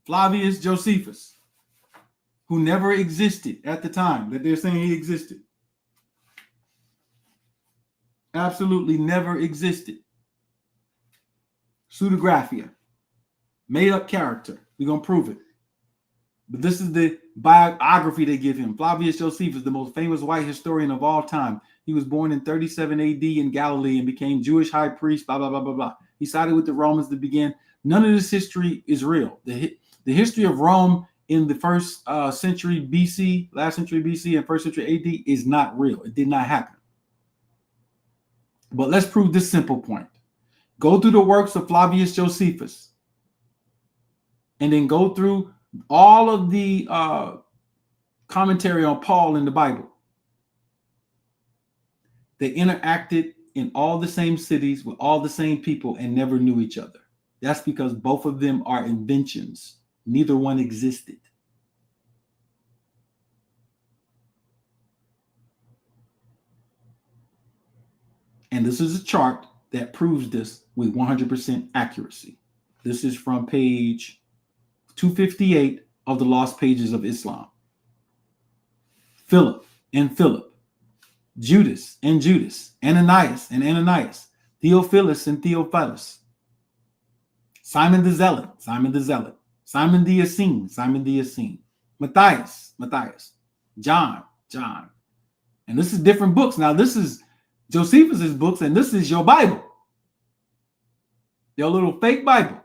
Flavius Josephus, who never existed at the time that they're saying he existed. Absolutely never existed. Pseudographia. Made up character. We're going to prove it. But this is the biography they give him. Flavius Josephus, the most famous white historian of all time. He was born in 37 AD in Galilee and became Jewish high priest, blah, blah, blah, blah, blah. He sided with the Romans to begin. None of this history is real. The history of Rome in the first century BC, last century BC, and first century AD is not real. It did not happen. But let's prove this simple point. Go through the works of Flavius Josephus and then go through all of the commentary on Paul in the Bible. They interacted in all the same cities with all the same people and never knew each other. That's because both of them are inventions. Neither one existed. And this is a chart that proves this with 100% accuracy. This is from page 258 of the Lost Pages of Islam. Philip and Philip, Judas and Judas, Ananias and Ananias, Theophilus and Theophilus, Simon the Zealot, Simon the Zealot, Simon the Essene, Simon the Essene, Matthias, Matthias, John, John. And this is different books. Now, this is Josephus's books, and this is your Bible. Your little fake Bible.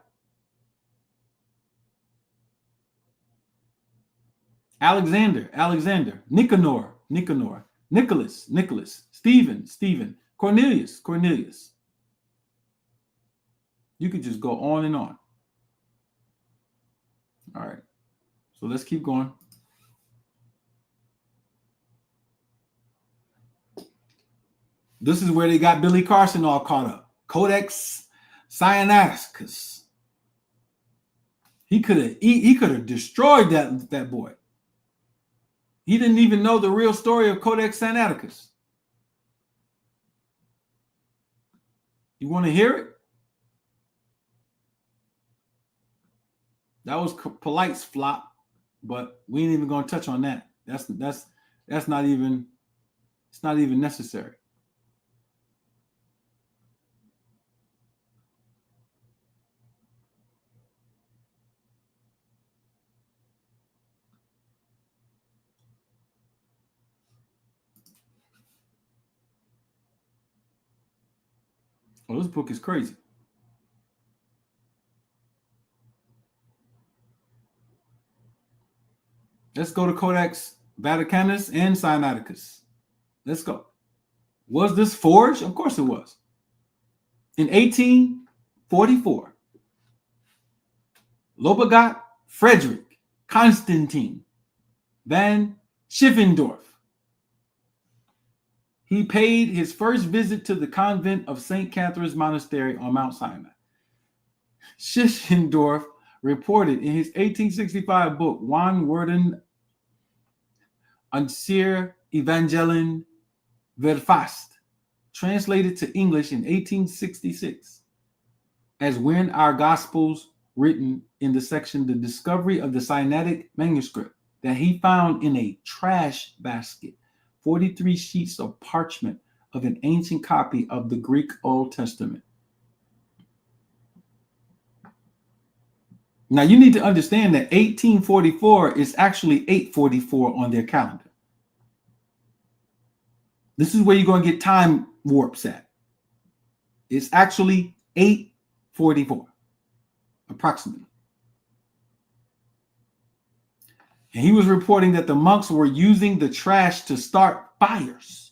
Alexander, Alexander, Nicanor, Nicanor, Nicholas, Nicholas, Stephen, Stephen, Cornelius, Cornelius. You could just go on and on. All right. So let's keep going. This is where they got Billy Carson all caught up. Codex Sinaiticus. He could have destroyed that boy. He didn't even know the real story of Codex Sinaiticus. You want to hear it? That was Polite's flop, but we ain't even going to touch on that. That's not even, it's not even necessary. Oh, this book is crazy. Let's go to Codex Vaticanus and Sinaiticus. Let's go. Was this forged? Of course it was. In 1844, Lobagot Frederick Constantine van Schiffendorf. He paid his first visit to the convent of St. Catherine's Monastery on Mount Sinai. Schiffendorf reported in his 1865 book, One Worden Unsere Evangelien Verfasst, translated to English in 1866, as When Our Gospels, written in the section The Discovery of the Sinaitic Manuscript, that he found in a trash basket 43 sheets of parchment of an ancient copy of the Greek Old Testament. Now you need to understand that 1844 is actually 844 on their calendar. This is where you're going to get time warps at. It's actually 844, approximately. And he was reporting that the monks were using the trash to start fires.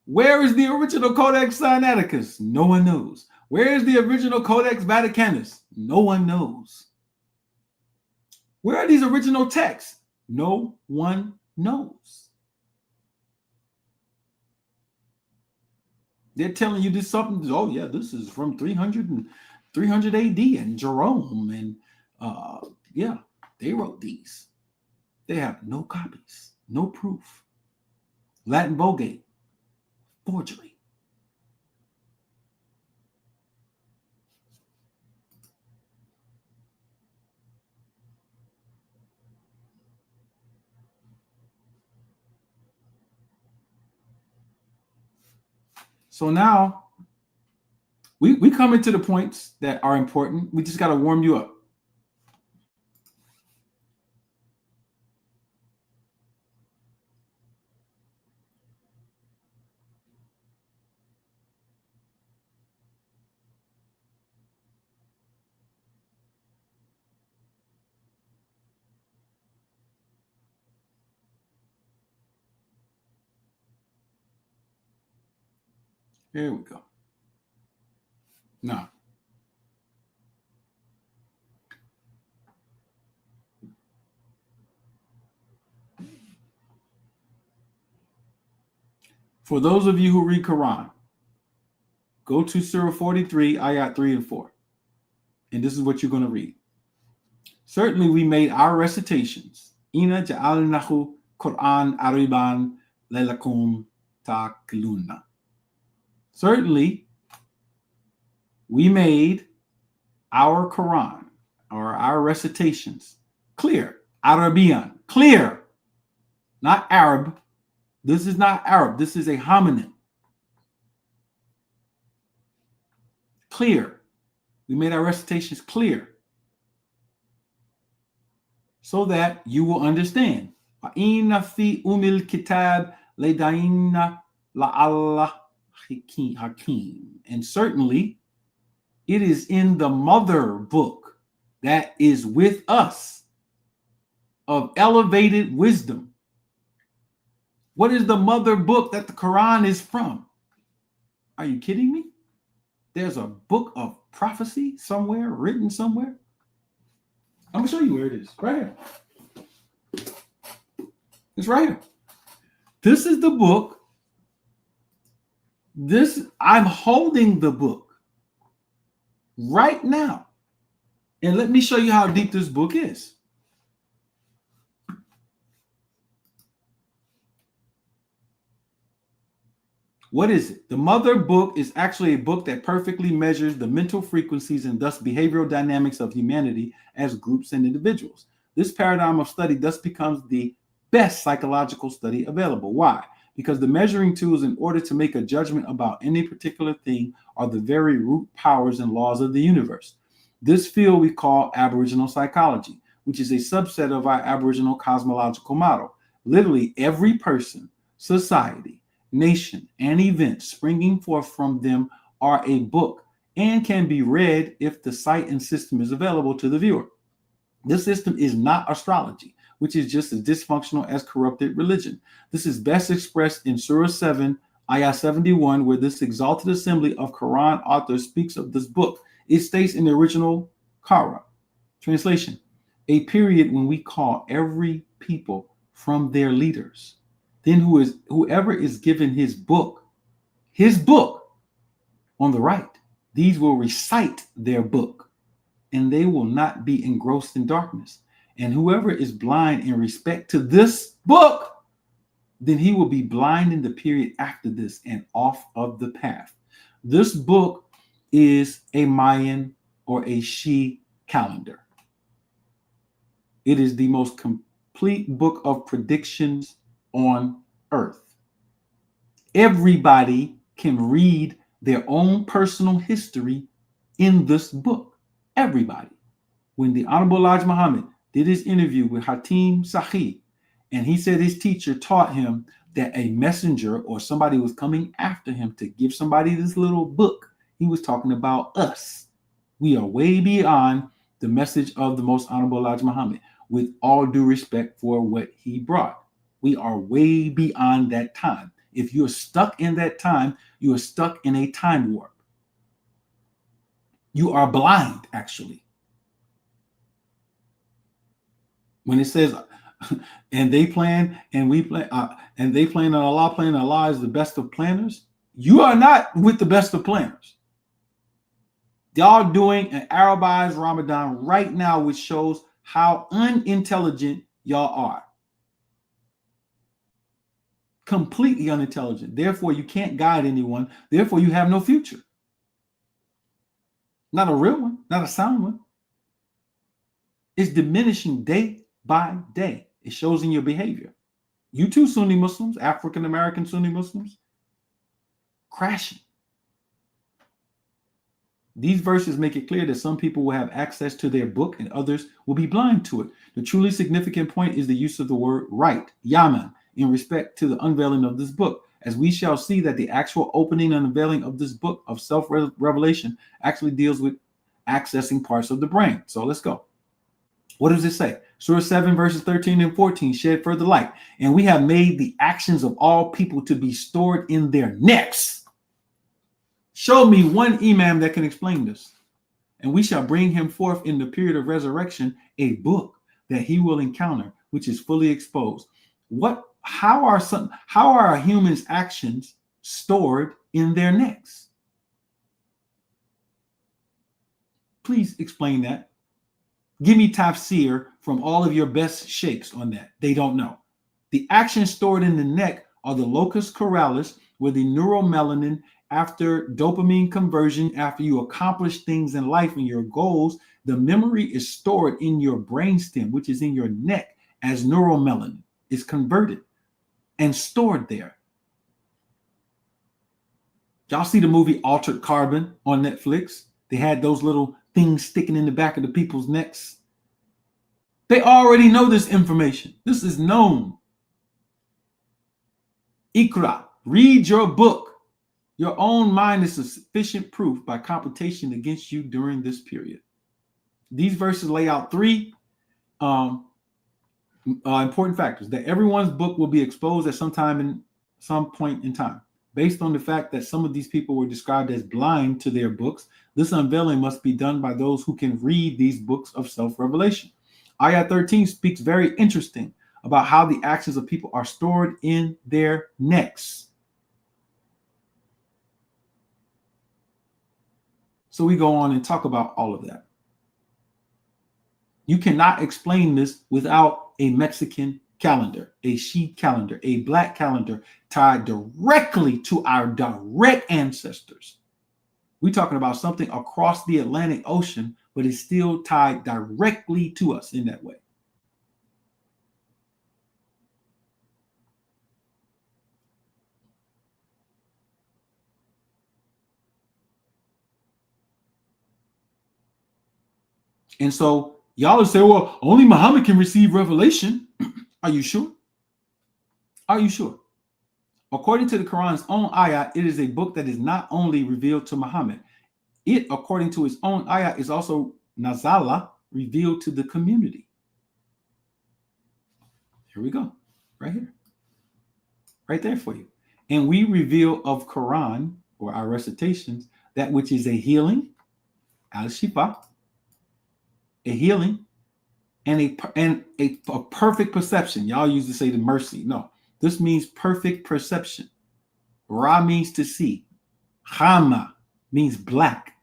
Where is the original Codex Sinaiticus? No one knows. Where is the original Codex Vaticanus? No one knows. Where are these original texts? No one knows. They're telling you this something. Oh yeah, this is from 300 AD and Jerome and yeah, they wrote these. They have no copies, no proof. Latin Vulgate, forgery. So now we come into the points that are important. We just got to warm you up. Here we go. Now, for those of you who read Quran, go to Surah 43, Ayat 3 and 4. And this is what you're going to read. Certainly we made our recitations. Ina ja'alnahu Quran Arabian lelakum ta'qiluna. Certainly we made our Quran or our recitations clear. Arabian, clear. Not Arab. This is not Arab. This is a homonym. Clear. We made our recitations clear so that you will understand. Inna fi umil kitab ledaina la'allah hakim. And certainly it is in the mother book that is with us of elevated wisdom. What is the mother book that the Quran is from? Are you kidding me? There's a book of prophecy somewhere, written somewhere. I'm going to show you where it is. Right here. It's right here. This is the book. I'm holding the book right now. And let me show you how deep this book is. What is it? The mother book is actually a book that perfectly measures the mental frequencies and thus behavioral dynamics of humanity as groups and individuals. This paradigm of study thus becomes the best psychological study available. Why? Because the measuring tools in order to make a judgment about any particular thing are the very root powers and laws of the universe. This field we call Aboriginal psychology, which is a subset of our Aboriginal cosmological model. Literally every person, society, nation, and events springing forth from them are a book and can be read if the site and system is available to the viewer. This system is not astrology, which is just as dysfunctional as corrupted religion. This is best expressed in Surah 7, Ayah 71, where this exalted assembly of Quran authors speaks of this book. It states in the original Qara translation, a period when we call every people from their leaders. Then whoever is given his book on the right, these will recite their book and they will not be engrossed in darkness. And whoever is blind in respect to this book, then he will be blind in the period after this and off of the path. This book is a Mayan or a Shi calendar. It is the most complete book of predictions on earth. Everybody can read their own personal history in this book. Everybody. When the Honorable Elijah Muhammad did his interview with Hatim Sahih, and he said his teacher taught him that a messenger or somebody was coming after him to give somebody this little book, he was talking about us. We are way beyond the message of the Most Honorable Elijah Muhammad, with all due respect for what he brought. We are way beyond that time. If you're stuck in that time, you are stuck in a time warp. You are blind, actually. When it says, and they plan and we plan, and they plan, and Allah is the best of planners, you are not with the best of planners. Y'all doing an Arabized Ramadan right now, which shows how unintelligent y'all are. Completely unintelligent. Therefore, you can't guide anyone. Therefore, you have no future. Not a real one, not a sound one. It's diminishing day by day. It shows in your behavior. You too, Sunni Muslims, African American Sunni Muslims, crashing. These verses make it clear that some people will have access to their book and others will be blind to it. The truly significant point is the use of the word right, yaman, in respect to the unveiling of this book, as we shall see that the actual opening and unveiling of this book of self-revelation actually deals with accessing parts of the brain. So let's go. What does it say? Surah 7 verses 13 and 14 shed further light. And we have made the actions of all people to be stored in their necks. Show me one imam that can explain this. And we shall bring him forth in the period of resurrection a book that he will encounter, which is fully exposed. How are a human's actions stored in their necks? Please explain that. Give me tafsir from all of your best sheikhs on that. They don't know. The actions stored in the neck are the locus coeruleus, where the neuromelanin, after dopamine conversion, after you accomplish things in life and your goals, the memory is stored in your brainstem, which is in your neck, as neuromelanin is converted and stored there. Y'all see the movie Altered Carbon on Netflix? They had those little things sticking in the back of the people's necks. They already know this information. This is known. Ikra, read your book. Your own mind is sufficient proof by computation against you during this period. These verses lay out three important factors: that everyone's book will be exposed at some point in time. Based on the fact that some of these people were described as blind to their books, this unveiling must be done by those who can read these books of self-revelation. Ayah 13 speaks very interesting about how the actions of people are stored in their necks. So we go on and talk about all of that. You cannot explain this without a Mexican calendar, a Shi calendar, a black calendar tied directly to our direct ancestors. We're talking about something across the Atlantic Ocean, but it's still tied directly to us in that way. And so y'all will say, well, only Muhammad can receive revelation. Are you sure? Are you sure? According to the Quran's own ayah, it is a book that is not only revealed to Muhammad. It, according to its own ayah, is also nazala, revealed to the community. Here we go. Right here. Right there for you. And we reveal of Quran, or our recitations, that which is a healing, al-shifa, a healing, and a perfect perception. Y'all used to say the mercy. No, this means perfect perception. Ra means to see. Hama means black.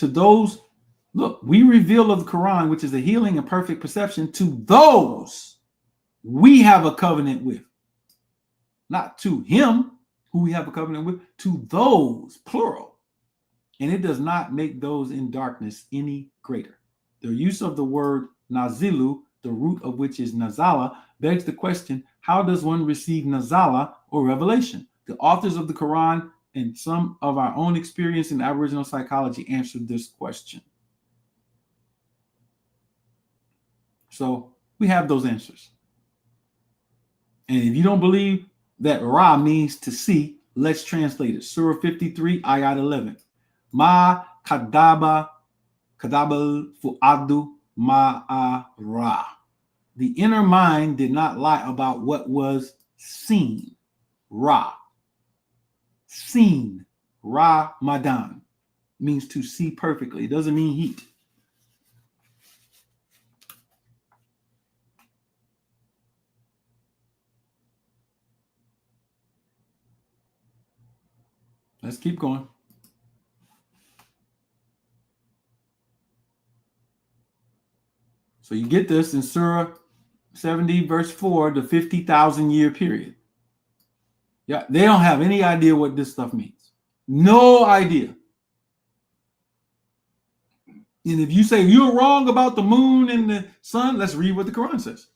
To those, look, we reveal of the Quran, which is a healing and perfect perception, to those we have a covenant with. Not to him who we have a covenant with, to those, plural. And it does not make those in darkness any greater. The use of the word nazilu, the root of which is nazala, begs the question, how does one receive nazala or revelation? The authors of the Quran and some of our own experience in Aboriginal psychology answered this question. So we have those answers. And if you don't believe that Ra means to see, let's translate it. Surah 53, ayat 11. Ma kadabal fu'adu ma'ara. The inner mind did not lie about what was seen. Ra. Seen. Ramadan means to see perfectly. It doesn't mean heat. Let's keep going. So you get this in Surah 70, verse 4, the 50,000 year period. Yeah, they don't have any idea what this stuff means. No idea. And if you say you're wrong about the moon and the sun, let's read what the Quran says.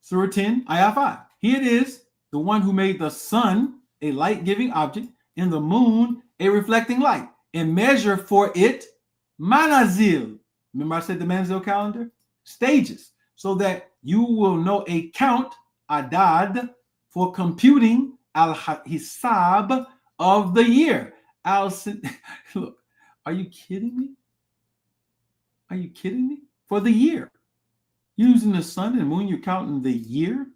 Surah 10, ayah 5. Here it is, the one who made the sun a light-giving object and the moon a reflecting light, and measure for it manazil. Remember I said the manazil calendar? Stages, so that you will know a count, adad, for computing al-hisab of the year. Look, are you kidding me? Are you kidding me? For the year. Using the sun and moon, you're counting the year,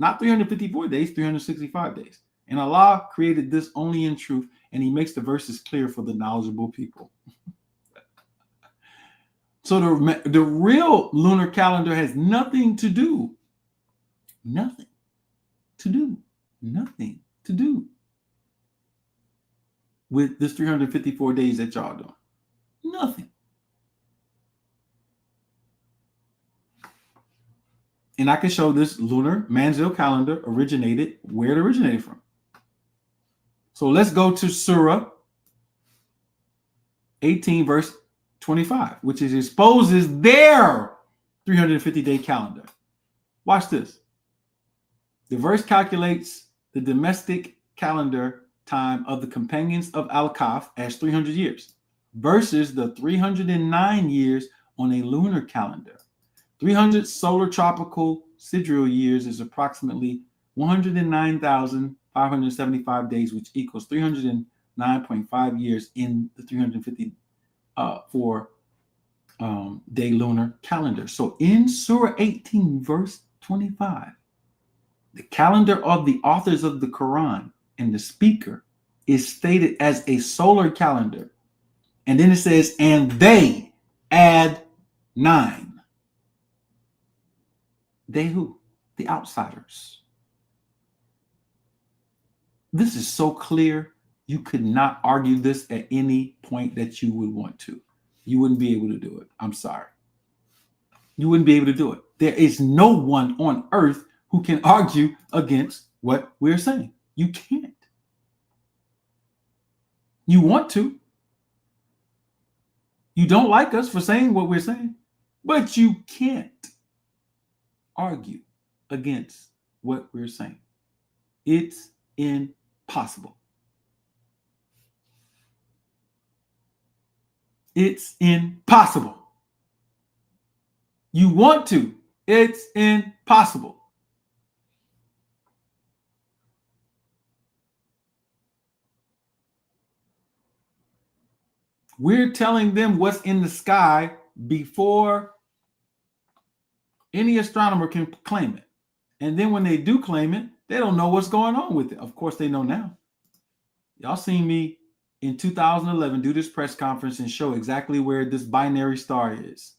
not 354 days, 365 days. And Allah created this only in truth, and he makes the verses clear for the knowledgeable people. So the real lunar calendar has nothing to do with this 354 days that y'all doing. Nothing. And I can show this lunar manzil calendar originated, where it originated from. So let's go to Surah 18, verse 25, which exposes their 350-day calendar. Watch this. The verse calculates the domestic calendar time of the companions of Al-Kaf as 300 years versus the 309 years on a lunar calendar. 300 solar tropical sidereal years is approximately 109,575 days, which equals 309.5 years in the 354 day lunar calendar. So in Surah 18, verse 25, the calendar of the authors of the Quran and the speaker is stated as a solar calendar. And then it says, and they add 9. They who? The outsiders. This is so clear, you could not argue this at any point that you would want to. You wouldn't be able to do it. I'm sorry. You wouldn't be able to do it. There is no one on earth who can argue against what we're saying. You can't. You want to. You don't like us for saying what we're saying, but you can't argue against what we're saying. It's impossible. It's impossible. You want to. It's impossible. We're telling them what's in the sky before any astronomer can claim it. And then when they do claim it, they don't know what's going on with it. Of course, they know now. Y'all seen me in 2011 do this press conference and show exactly where this binary star is.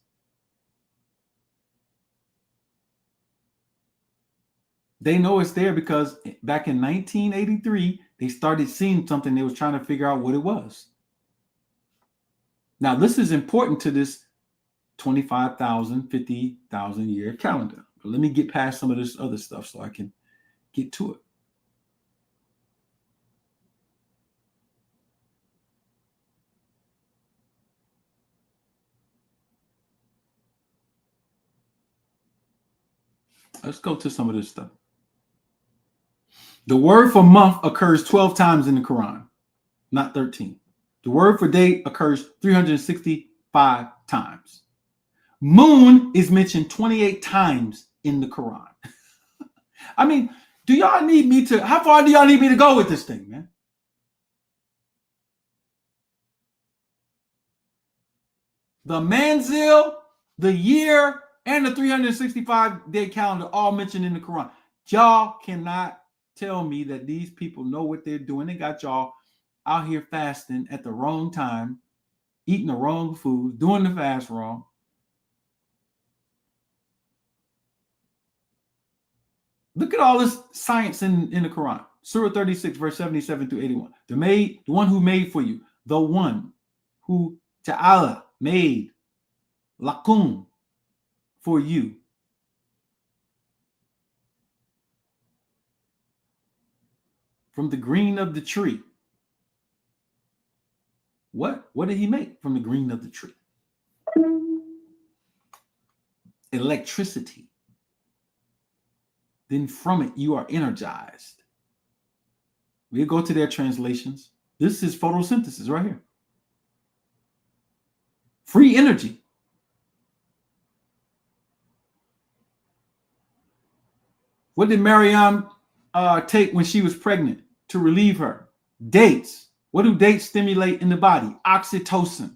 They know it's there because back in 1983, they started seeing something. They was trying to figure out what it was. Now, this is important to this 25,000, 50,000 year calendar. But let me get past some of this other stuff so I can get to it. Let's go to some of this stuff. The word for month occurs 12 times in the Quran, not 13. The word for day occurs 365 times. Moon is mentioned 28 times in the Quran. I mean, do y'all need me to, how far do y'all need me to go with this thing, man? The manzil, the year, and the 365-day calendar all mentioned in the Quran. Y'all cannot tell me that these people know what they're doing. They got y'all out here fasting at the wrong time, eating the wrong food, doing the fast wrong. Look at all this science in the Quran. Surah 36, verse 77 through 81. The one who made for you, the one who Ta'ala made lakum for you. From the green of the tree. What did he make from the green of the tree? Electricity. Then from it you are energized. We'll go to their translations. This is photosynthesis right here. Free energy. What did Maryam take when she was pregnant to relieve her? Dates. What do dates stimulate in the body? Oxytocin.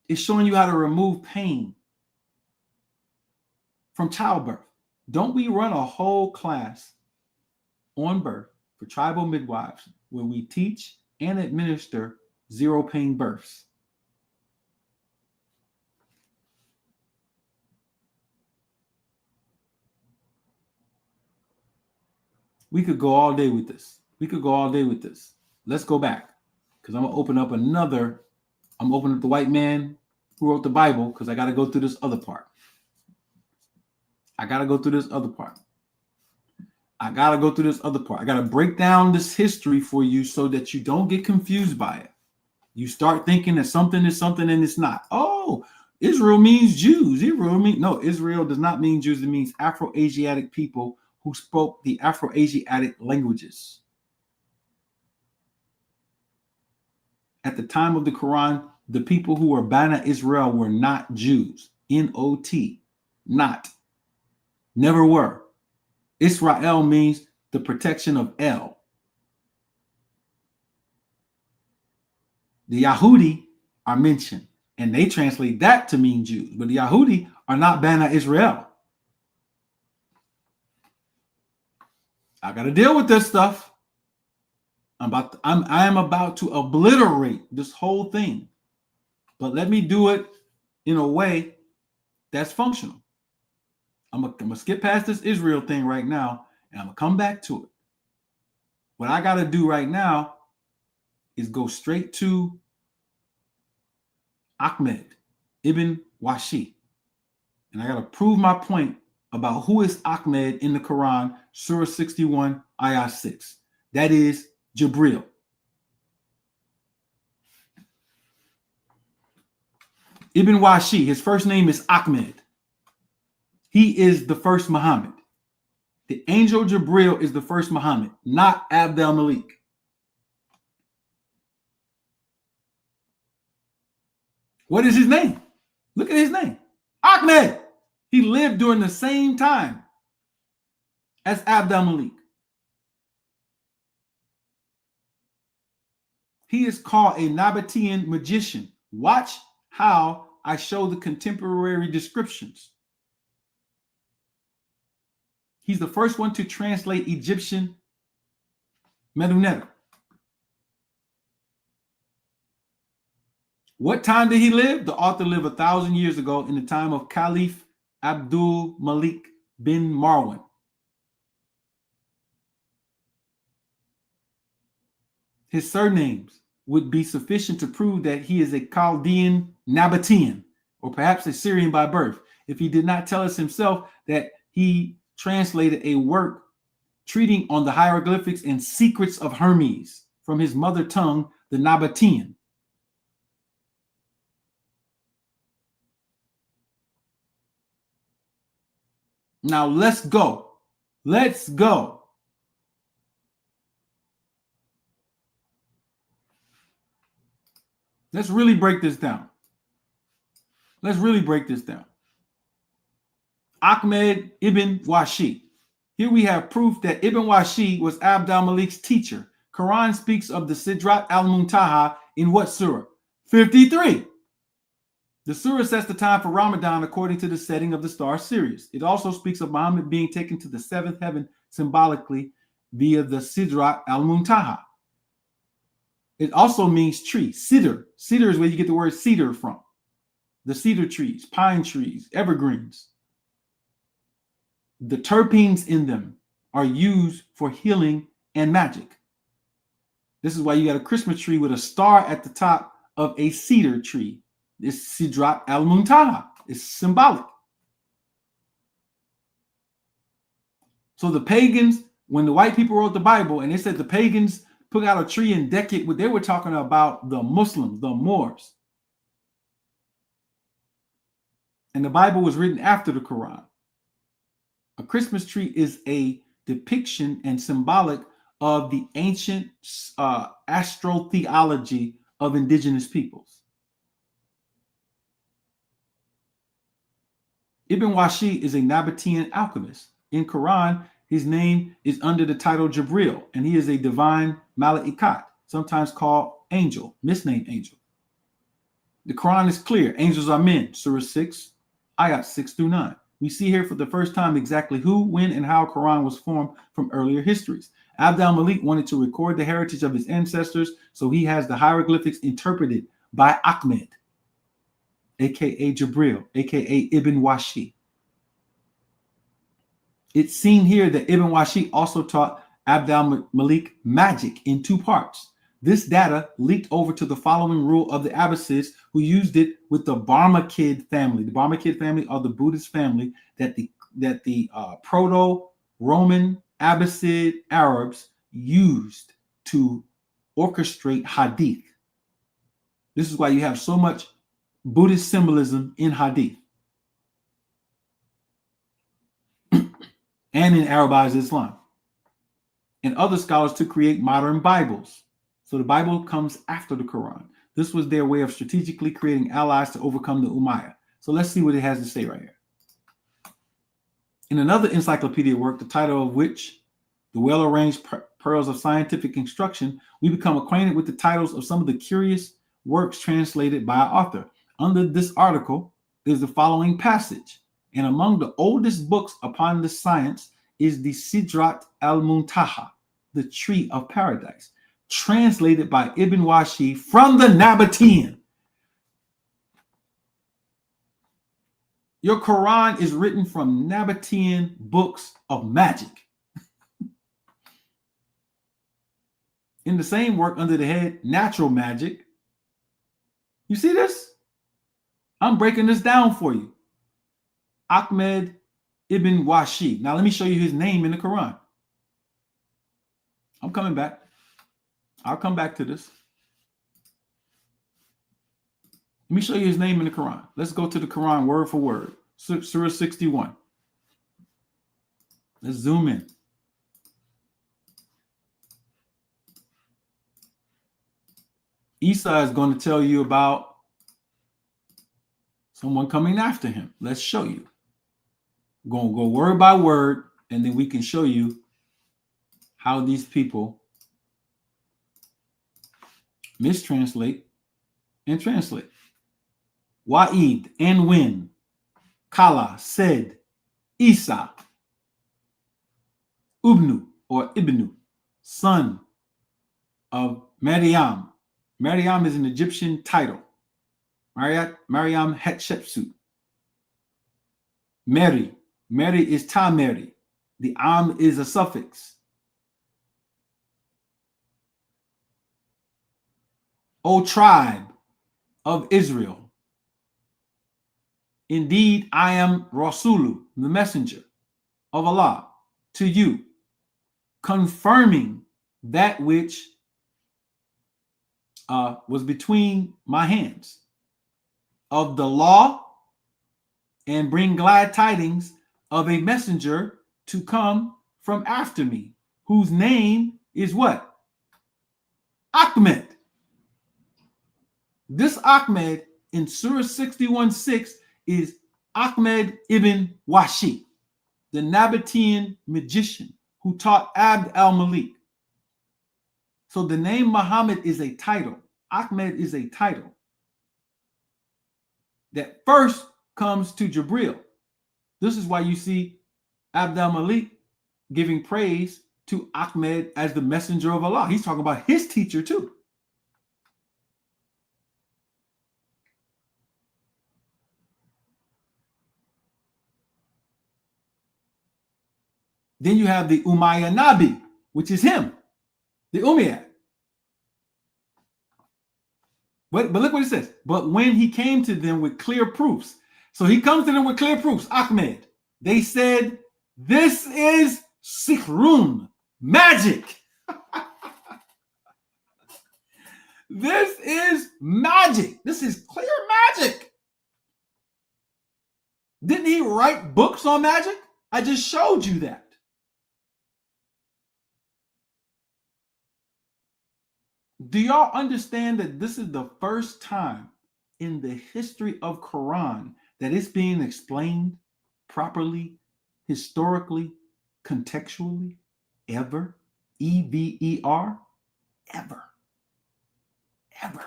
It's showing you how to remove pain from childbirth. Don't we run a whole class on birth for tribal midwives where we teach and administer zero pain births? We could go all day with this. Let's go back because I'm going to open up the white man who wrote the Bible because I got to go through this other part. I got to break down this history for you so that you don't get confused by it. You start thinking that something is something and it's not. Oh, Israel means Jews. No, Israel does not mean Jews. It means Afro-Asiatic people who spoke the Afro-Asiatic languages. At the time of the Quran, the people who were Bana Israel were not Jews. N-O-T, not. Never were. Israel means the protection of El. The Yahudi are mentioned, and they translate that to mean Jews, but the Yahudi are not Bana Israel. I got to deal with this stuff. I am about to obliterate this whole thing, but let me do it in a way that's functional. I'm gonna skip past this Israel thing right now, and I'm gonna come back to it. What I got to do right now is go straight to Ahmed ibn Washi, and I got to prove my point about who is Ahmed in the Quran, Surah 61, Ayah 6. That is Jabrail. Ibn Washi, his first name is Ahmed. He is the first Muhammad. The angel Jabrail is the first Muhammad, not Abd al-Malik. What is his name? Look at his name. Ahmed. He lived during the same time as Abd al-Malik. He is called a Nabataean magician. Watch how I show the contemporary descriptions. He's the first one to translate Egyptian Medunetter. What time did he live? The author lived 1,000 years ago in the time of Caliph Abdul Malik bin Marwan. His surnames: would be sufficient to prove that he is a Chaldean Nabataean, or perhaps a Syrian by birth, if he did not tell us himself that he translated a work treating on the hieroglyphics and secrets of Hermes from his mother tongue, the Nabataean. Now let's go. Let's go. Let's really break this down. Let's really break this down. Ahmed ibn Washi. Here we have proof that Ibn Washi was Abd al-Malik's teacher. Quran speaks of the Sidrat al-Muntaha in what surah? 53. The surah sets the time for Ramadan according to the setting of the star Sirius. It also speaks of Muhammad being taken to the seventh heaven symbolically via the Sidrat al-Muntaha. It also means tree, cedar. Cedar is where you get the word cedar from. The cedar trees, pine trees, evergreens. The terpenes in them are used for healing and magic. This is why you got a Christmas tree with a star at the top of a cedar tree. It's Sidrat al-Muntaha. It's symbolic. So the pagans, when the white people wrote the Bible and they said the pagans put out a tree and deck it, they were talking about the Muslims, the Moors. And the Bible was written after the Quran. A Christmas tree is a depiction and symbolic of the ancient astrotheology of indigenous peoples. Ibn Washi is a Nabataean alchemist. In Quran, his name is under the title Jabrail, and he is a divine Mala'ikat, sometimes called angel, misnamed angel. The Quran is clear. Angels are men. Surah 6, ayat 6 through 9. We see here for the first time exactly who, when, and how Quran was formed from earlier histories. Abd al-Malik wanted to record the heritage of his ancestors, so he has the hieroglyphics interpreted by Ahmed, aka Jabrail, aka Ibn Washi. It's seen here that Ibn Washi also taught Abd al-Malik magic in two parts. This data leaked over to the following rule of the Abbasids, who used it with the Barmakid family. The Barmakid family are the Buddhist family that the proto-Roman Abbasid Arabs used to orchestrate hadith. This is why you have so much Buddhist symbolism in hadith and in Arabized Islam. And other scholars to create modern Bibles. So the Bible comes after the Quran. This was their way of strategically creating allies to overcome the Umayyad. So let's see what it has to say right here. In another encyclopedia work, the title of which, The Well-Arranged Pearls of Scientific Instruction, we become acquainted with the titles of some of the curious works translated by our author. Under this article is the following passage. And among the oldest books upon this science is the Sidrat al-Muntaha, the Tree of Paradise, translated by Ibn Washi from the Nabataean. Your Quran is written from Nabataean books of magic. In the same work under the head, Natural Magic, you see this? I'm breaking this down for you. Ahmed ibn Washi. Now let me show you his name in the Quran. I'm coming back. I'll come back to this. Let me show you his name in the Quran. Let's go to the Quran word for word. Surah 61. Let's zoom in. Isa is going to tell you about someone coming after him. Let's show you. We're going to go word by word, and then we can show you how these people mistranslate and translate. Wa'id, and when. Kala, said. Isa. Ubnu, or Ibnu, son of Maryam. Maryam is an Egyptian title. Maryam Hatshepsut. Mary. Mary is Tameri. The am is a suffix. O tribe of Israel. Indeed, I am Rasulu, the messenger of Allah, to you, confirming that which was between my hands of the law, and bring glad tidings of a messenger to come from after me, whose name is what? Ahmed. This Ahmed in Surah 61:6 is Ahmed ibn Washi, the Nabataean magician who taught Abd al-Malik. So the name Muhammad is a title. Ahmed is a title that first comes to Jabrail. This is why you see Abd al-Malik giving praise to Ahmed as the messenger of Allah. He's talking about his teacher too. Then you have the Umayyad Nabi, which is him, the Umayyad. But look what it says. But when he came to them with clear proofs. So he comes to them with clear proofs, Ahmed. They said, this is sihrun, magic. This is magic. This is clear magic. Didn't he write books on magic? I just showed you that. Do y'all understand that this is the first time in the history of Quran that it's being explained properly, historically, contextually, ever? E-V-E-R, ever. Ever.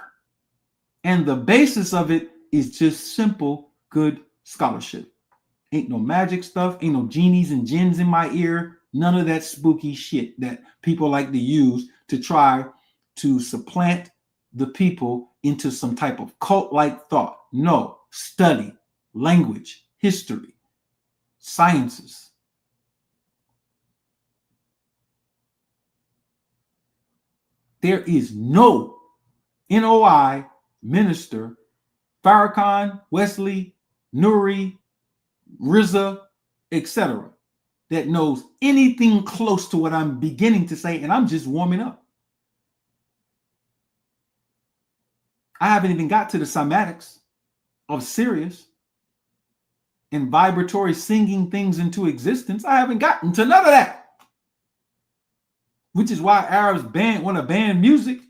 And the basis of it is just simple, good scholarship. Ain't no magic stuff, ain't no genies and jinns in my ear, none of that spooky shit that people like to use to try to supplant the people into some type of cult-like thought. No, study, language, history, sciences. There is no NOI minister, Farrakhan, Wesley, Nuri, Rizza, etc., that knows anything close to what I'm beginning to say, and I'm just warming up. I haven't even got to the cymatics of Sirius and vibratory singing things into existence. I haven't gotten to none of that. Which is why Arabs want to ban music.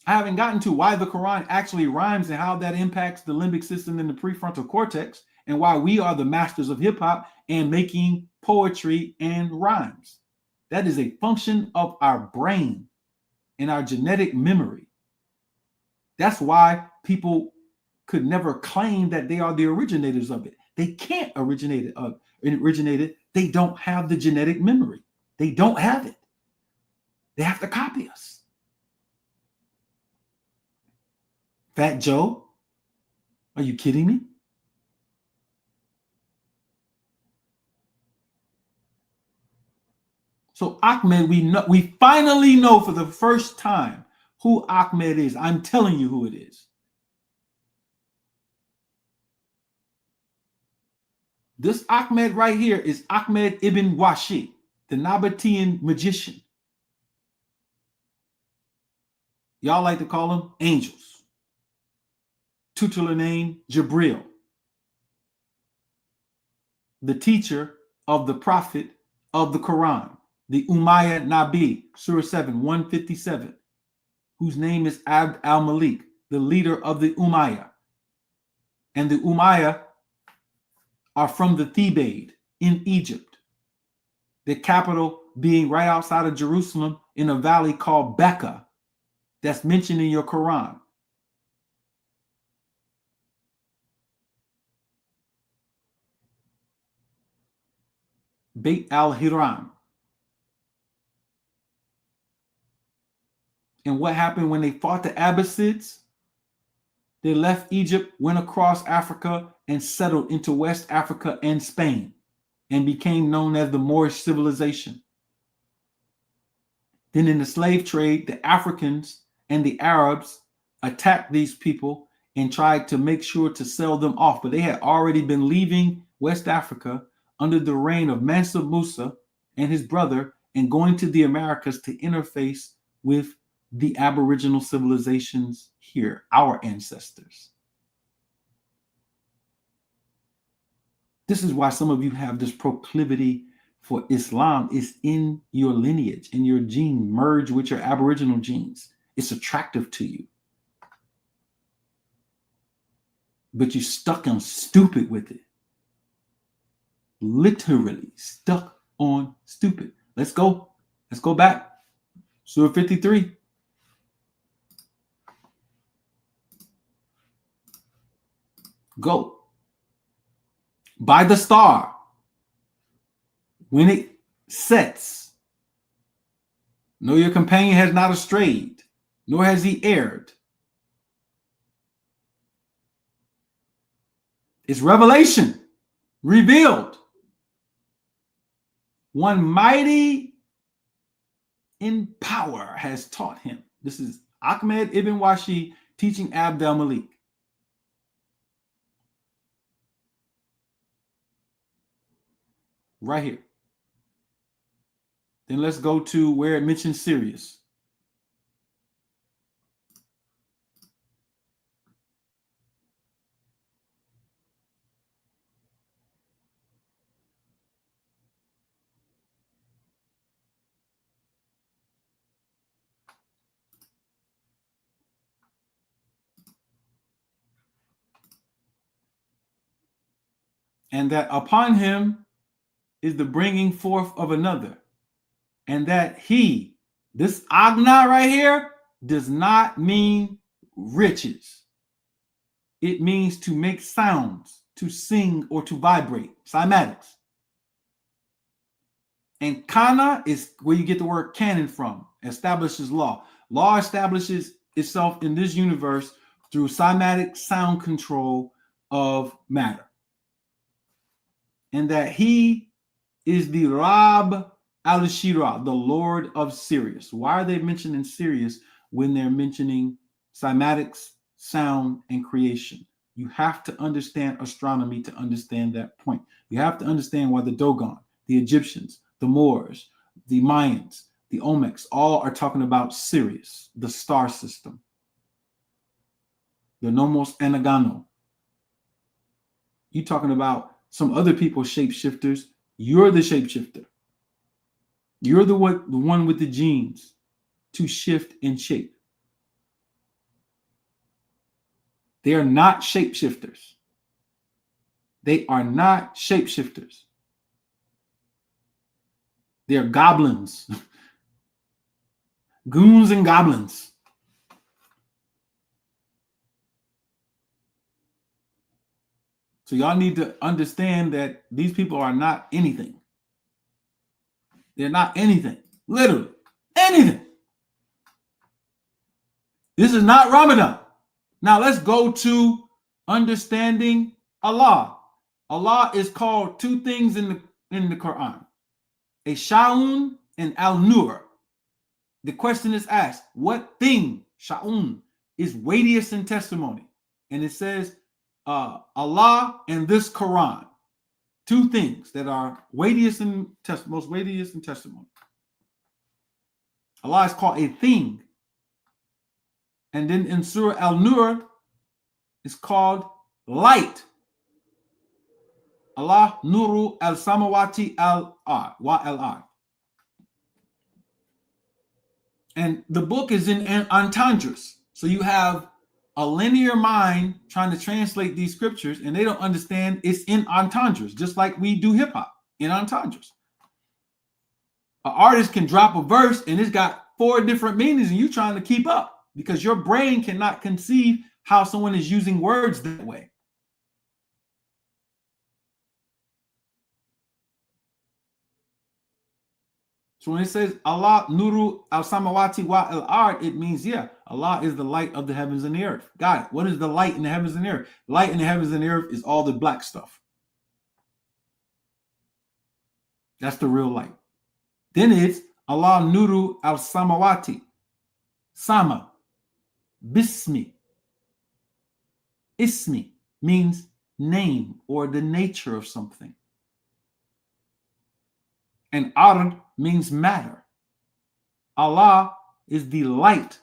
I haven't gotten to why the Quran actually rhymes and how that impacts the limbic system and the prefrontal cortex, and why we are the masters of hip hop and making poetry and rhymes. That is a function of our brain and our genetic memory. That's why people could never claim that they are the originators of it. They can't originate it. They don't have the genetic memory. They don't have it. They have to copy us. Fat Joe, are you kidding me? So Ahmed, we finally know for the first time who Ahmed is. I'm telling you who it is. This Ahmed right here is Ahmed ibn Washi, the Nabataean magician. Y'all like to call them angels. Tutelar name, Jabrail. The teacher of the prophet of the Quran, the Umayyad Nabi, Surah 7, 157, whose name is Abd al-Malik, the leader of the Umayyad. And the Umayyad are from the Thebaid in Egypt, the capital being right outside of Jerusalem in a valley called Becca, that's mentioned in your Quran. Beit al-Hiram. And what happened when they fought the Abbasids? They left Egypt, went across Africa, and settled into West Africa and Spain, and became known as the Moorish civilization. Then in the slave trade, the Africans and the Arabs attacked these people and tried to make sure to sell them off. But they had already been leaving West Africa under the reign of Mansa Musa and his brother and going to the Americas to interface with the Aboriginal civilizations here, our ancestors. This is why some of you have this proclivity for Islam. Is in your lineage, in your gene, merge with your Aboriginal genes. It's attractive to you. But you're stuck on stupid with it. Literally stuck on stupid. Let's go. Let's go back. Surah 53. Go. By the star, when it sets, no, your companion has not strayed, nor has he erred. It's revelation, revealed. One mighty in power has taught him. This is Ahmed ibn Washi teaching Abd al-Malik. Right here. Then let's go to where it mentions Sirius. And that upon him is the bringing forth of another. And that he, this agna right here, does not mean riches. It means to make sounds, to sing, or to vibrate. Cymatics. And kana is where you get the word canon from. Establishes law. Law establishes itself in this universe through cymatic sound control of matter. And that he is the Rab al-Shira, the Lord of Sirius. Why are they mentioning Sirius when they're mentioning cymatics, sound, and creation? You have to understand astronomy to understand that point. You have to understand why the Dogon, the Egyptians, the Moors, the Mayans, the Olmecs, all are talking about Sirius, the star system. The Nomos Anagano. You're talking about some other people, shapeshifters. You're the shapeshifter. You're the one with the genes to shift and shape. They are not shapeshifters. They are not shapeshifters. They're goblins. Goons and goblins. So y'all need to understand that these people are not anything. They're not anything. Literally. Anything. This is not Ramadan. Now let's go to understanding Allah. Allah is called two things in the Quran. A Sha'un and Al-Nur. The question is asked, what thing, Sha'un, is weightiest in testimony? And it says, Allah and this Quran. Two things that are weightiest in most weightiest in testimony. Allah is called a thing. And then in Surah Al-Nur, it's called light. Allah nuru al-samawati al-ard, wa al-ard. And the book is in entendres. So you have a linear mind trying to translate these scriptures, and they don't understand it's in entendres, just like we do hip hop in entendres. An artist can drop a verse and it's got 4 different meanings, and you're trying to keep up because your brain cannot conceive how someone is using words that way. So when it says Allah nuru al samawati wa al ard, it means, yeah, Allah is the light of the heavens and the earth. Got it. What is the light in the heavens and the earth? Light in the heavens and the earth is all the black stuff. That's the real light. Then it's Allah nuru al samawati. Sama. Bismi. Ismi means name or the nature of something. And ard means matter. Allah is the light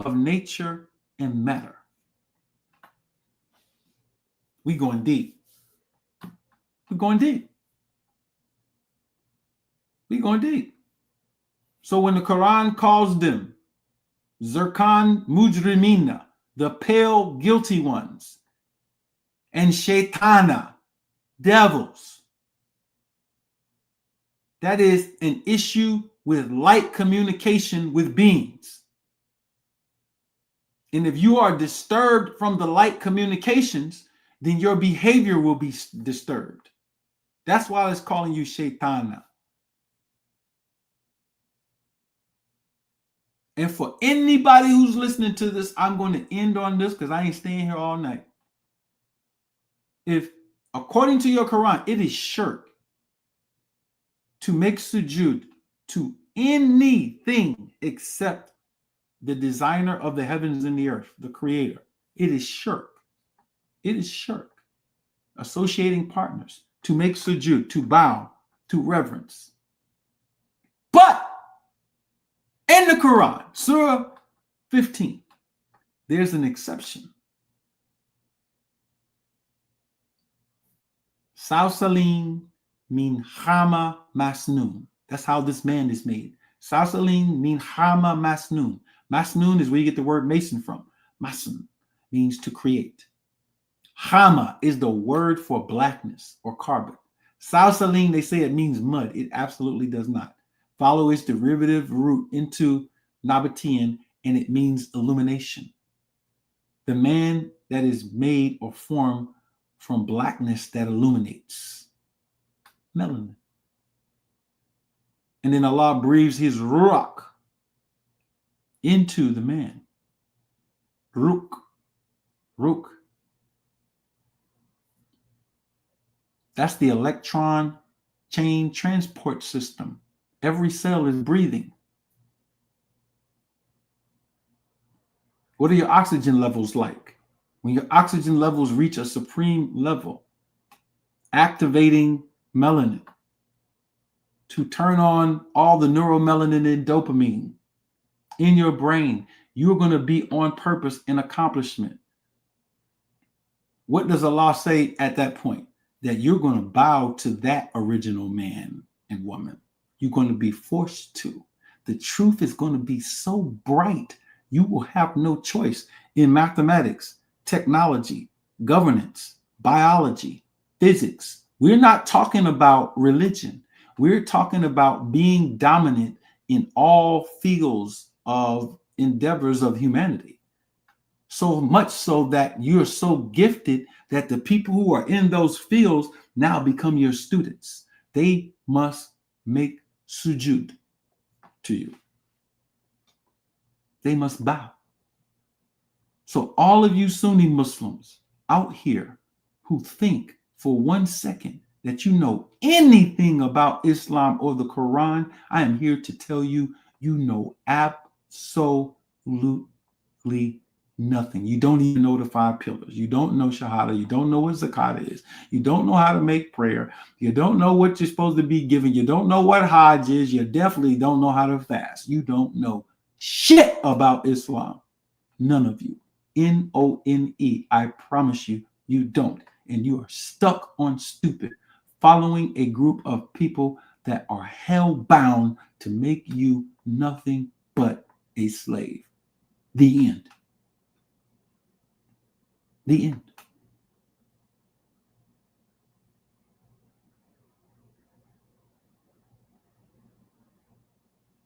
of nature and matter. We going deep. We're going deep. We're going deep. So when the Quran calls them Zirkan Mujrimina, the pale guilty ones, and Shaitana, devils, that is an issue with light communication with beings. And if you are disturbed from the light communications, then your behavior will be disturbed. That's why it's calling you Shaitana. And for anybody who's listening to this, I'm going to end on this because I ain't staying here all night. If, according to your Quran, it is shirk to make sujud to anything except the designer of the heavens and the earth, the creator, it is shirk. It is shirk. Associating partners to make sujud, to bow, to reverence. But in the Quran, Surah 15, there's an exception. Sausalim min hama masnoon. That's how this man is made. Sausalim min hama masnoon. Masnoon is where you get the word mason from. Mason means to create. Hama is the word for blackness or carbon. Sausalim, they say it means mud. It absolutely does not. Follow its derivative root into Nabataean, and it means illumination. The man that is made or formed from blackness that illuminates. Melanin. And then Allah breathes his ruach into the man. Ruch. Ruch. That's the electron chain transport system. Every cell is breathing. What are your oxygen levels like? When your oxygen levels reach a supreme level, activating melanin to turn on all the neuromelanin and dopamine in your brain, you're going to be on purpose and accomplishment. What does Allah say at that point? That you're going to bow to that original man and woman. You're going to be forced to. The truth is going to be so bright, you will have no choice. In mathematics, technology, governance, biology, physics, we're not talking about religion. We're talking about being dominant in all fields of endeavors of humanity. So much so that you're so gifted that the people who are in those fields now become your students. They must make sujud to you. They must bow. So all of you Sunni Muslims out here who think for 1 second that you know anything about Islam or the Quran, I am here to tell you, you know absolutely nothing. You don't even know the 5 pillars. You don't know Shahada. You don't know what Zakat is. You don't know how to make prayer. You don't know what you're supposed to be giving. You don't know what Hajj is. You definitely don't know how to fast. You don't know shit about Islam. None of you. N-O-N-E. I promise you, you don't. And you are stuck on stupid, following a group of people that are hell-bound to make you nothing but a slave. The end. The end.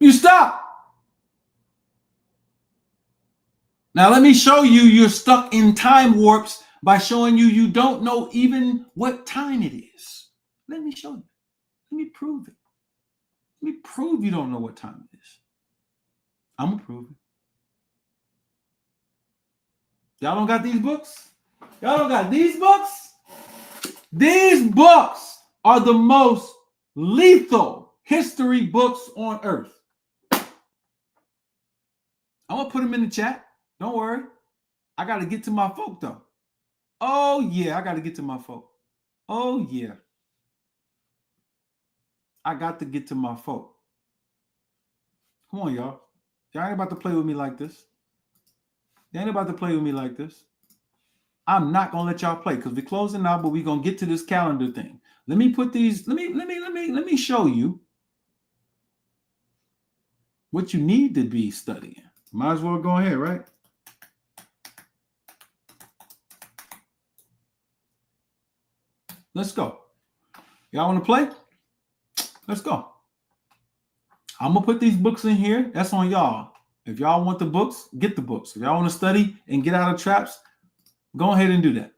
You stop. Now let me show you you're stuck in time warps by showing you you don't know even what time it is. Let me show you. Let me prove it. Let me prove you don't know what time it is. I'm going to prove it. Y'all don't got these books? Y'all don't got these books? These books are the most lethal history books on earth. I'm going to put them in the chat. Don't worry. I got to get to my folk, though. Oh, yeah, I got to get to my folk. Oh, yeah. I got to get to my folk. Come on, y'all. Y'all ain't about to play with me like this. Y'all ain't about to play with me like this. I'm not gonna let y'all play because we're closing out, but we're gonna get to this calendar thing. Let me put these. Let me show you what you need to be studying. Might as well go ahead, right? Let's go. Y'all want to play? Let's go. I'm gonna put these books in here. That's on y'all. If y'all want the books, get the books. If y'all want to study and get out of traps, go ahead and do that.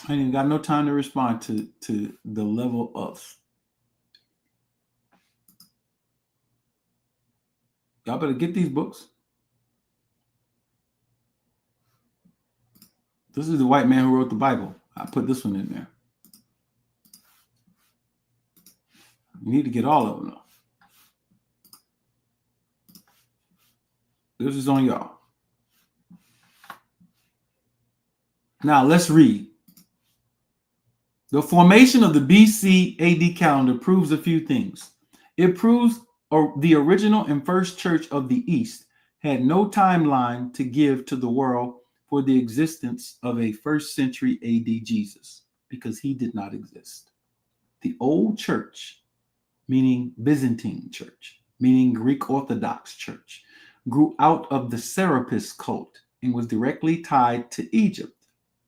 I ain't even got no time to respond to the level of. Y'all better get these books. This is the white man who wrote the Bible. I put this one in there. You need to get all of them, though. This is on y'all. Now, let's read. The formation of the BC AD calendar proves a few things. It proves the original and first church of the East had no timeline to give to the world for the existence of a first century AD Jesus, because he did not exist. The old church, meaning Byzantine church, meaning Greek Orthodox church, grew out of the Serapis cult and was directly tied to Egypt.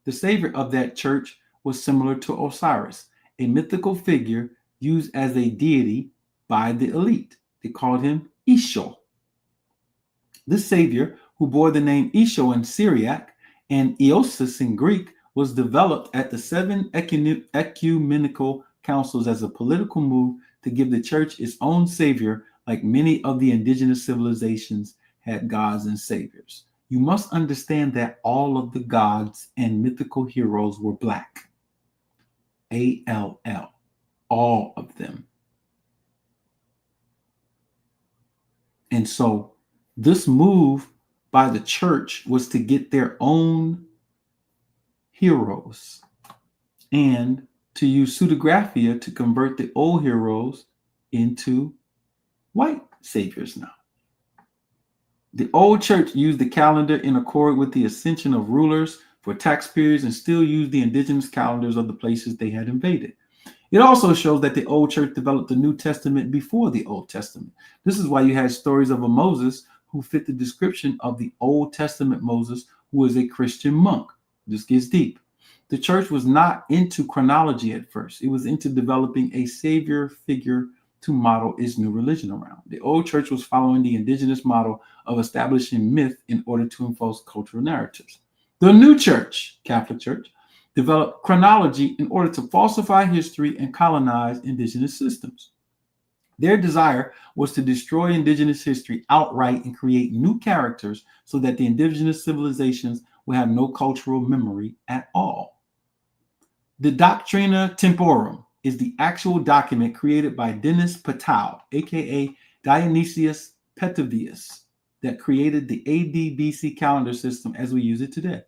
The savior of that church was similar to Osiris, a mythical figure used as a deity by the elite. They called him Isho. This savior, who bore the name Isho in Syriac and Eosis in Greek, was developed at the 7 ecumenical councils as a political move to give the church its own savior, like many of the indigenous civilizations had gods and saviors. You must understand that all of the gods and mythical heroes were black. A-L-L. All of them. And so this move by the church was to get their own heroes and to use pseudographia to convert the old heroes into white saviors now. The old church used the calendar in accord with the ascension of rulers for tax periods and still used the indigenous calendars of the places they had invaded. It also shows that the old church developed the New Testament before the Old Testament. This is why you had stories of a Moses who fit the description of the Old Testament Moses, who was a Christian monk. This gets deep. The church was not into chronology at first. It was into developing a savior figure to model its new religion around. The old church was following the indigenous model of establishing myth in order to enforce cultural narratives. The new church, Catholic Church, developed chronology in order to falsify history and colonize indigenous systems. Their desire was to destroy indigenous history outright and create new characters so that the indigenous civilizations would have no cultural memory at all. The Doctrina Temporum is the actual document created by Denis Patau, aka Dionysius Petavius, that created the AD-BC calendar system as we use it today.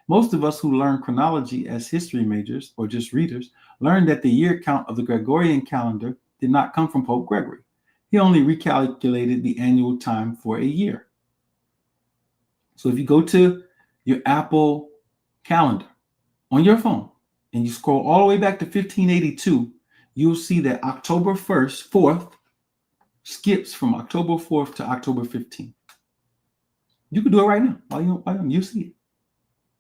Most of us who learn chronology as history majors or just readers learned that the year count of the Gregorian calendar did not come from Pope Gregory. He only recalculated the annual time for a year. So if you go to your Apple calendar on your phone and you scroll all the way back to 1582, you'll see that October 4th skips from October 4th to October 15th. You can do it right now. You see it.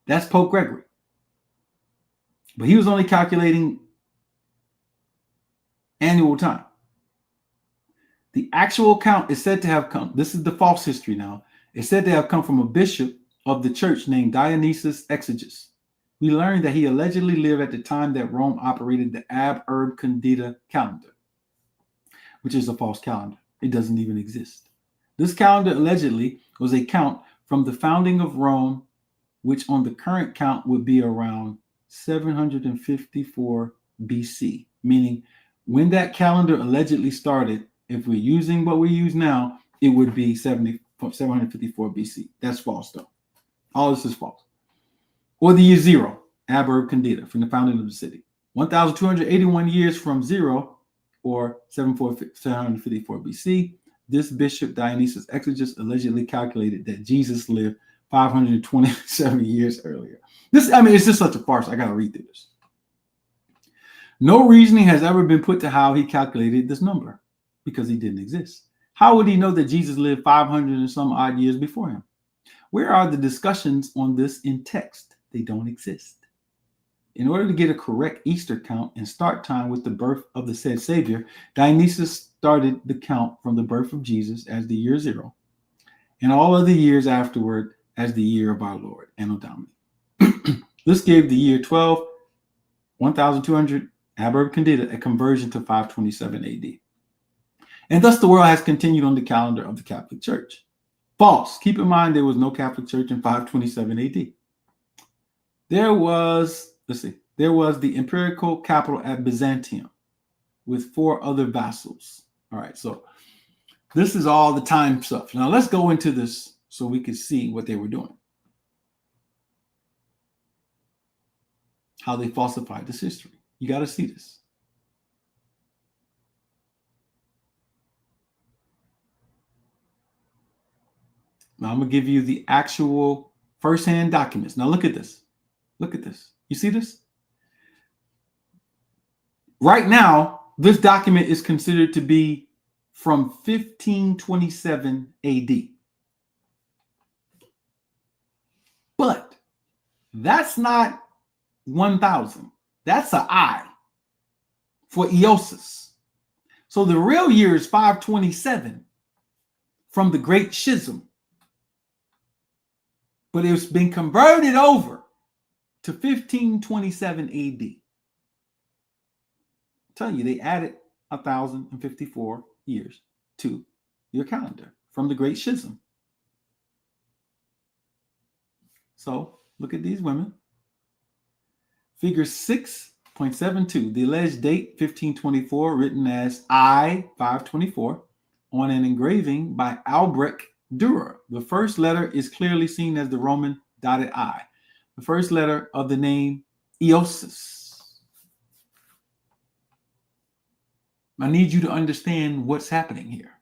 That's Pope Gregory. But he was only calculating annual time. The actual count is said to have come, this is the false history now, it's said to have come from a bishop of the church named Dionysius Exiguus. We learned that he allegedly lived at the time that Rome operated the Ab-Urb-Condita calendar, which is a false calendar. It doesn't even exist. This calendar allegedly was a count from the founding of Rome, which on the current count would be around 754 BC, meaning when that calendar allegedly started, if we're using what we use now, it would be 754 BC. That's false, though. All this is false. Or the year zero, Ab-Urb-Condita, from the founding of the city. 1,281 years from zero, or 754 BC, this bishop Dionysius Exiguus allegedly calculated that Jesus lived 527 years earlier. It's just such a farce. I got to read through this. No reasoning has ever been put to how he calculated this number, because he didn't exist. How would he know that Jesus lived 500 and some odd years before him? Where are the discussions on this in text? They don't exist. In order to get a correct Easter count and start time with the birth of the said Savior, Dionysius started the count from the birth of Jesus as the year zero, and all of the years afterward as the year of our Lord, Anno Domini. This gave the year 1200 Ab-Urb-Condita a conversion to 527 AD. And thus the world has continued on the calendar of the Catholic Church. False. Keep in mind there was no Catholic Church in 527 AD. There was the imperial capital at Byzantium with 4 other vassals. All right, so this is all the time stuff. Now let's go into this so we can see what they were doing. How they falsified this history. You got to see this. Now I'm going to give you the actual first-hand documents. Now look at this. Look at this. You see this? Right now, this document is considered to be from 1527 AD. But that's not 1000. That's an I for Eosus. So the real year is 527 from the Great Schism. But it's been converted over to 1527 AD. I'm telling you, they added 1,054 years to your calendar from the Great Schism. So look at these women. Figure 6.72, the alleged date 1524, written as I 524 on an engraving by Albrecht Dürer. The first letter is clearly seen as the Roman dotted I, the first letter of the name Eosus. I need you to understand what's happening here.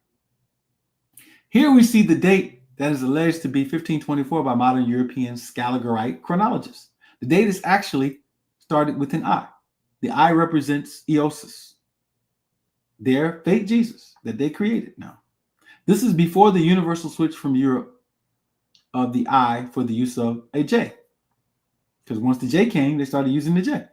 Here we see the date that is alleged to be 1524 by modern European Scaligerite chronologists. The date is actually started with an I. The I represents Eosus, their fake Jesus that they created now. This is before the universal switch from Europe of the I for the use of a J. Because once the J came, they started using the J.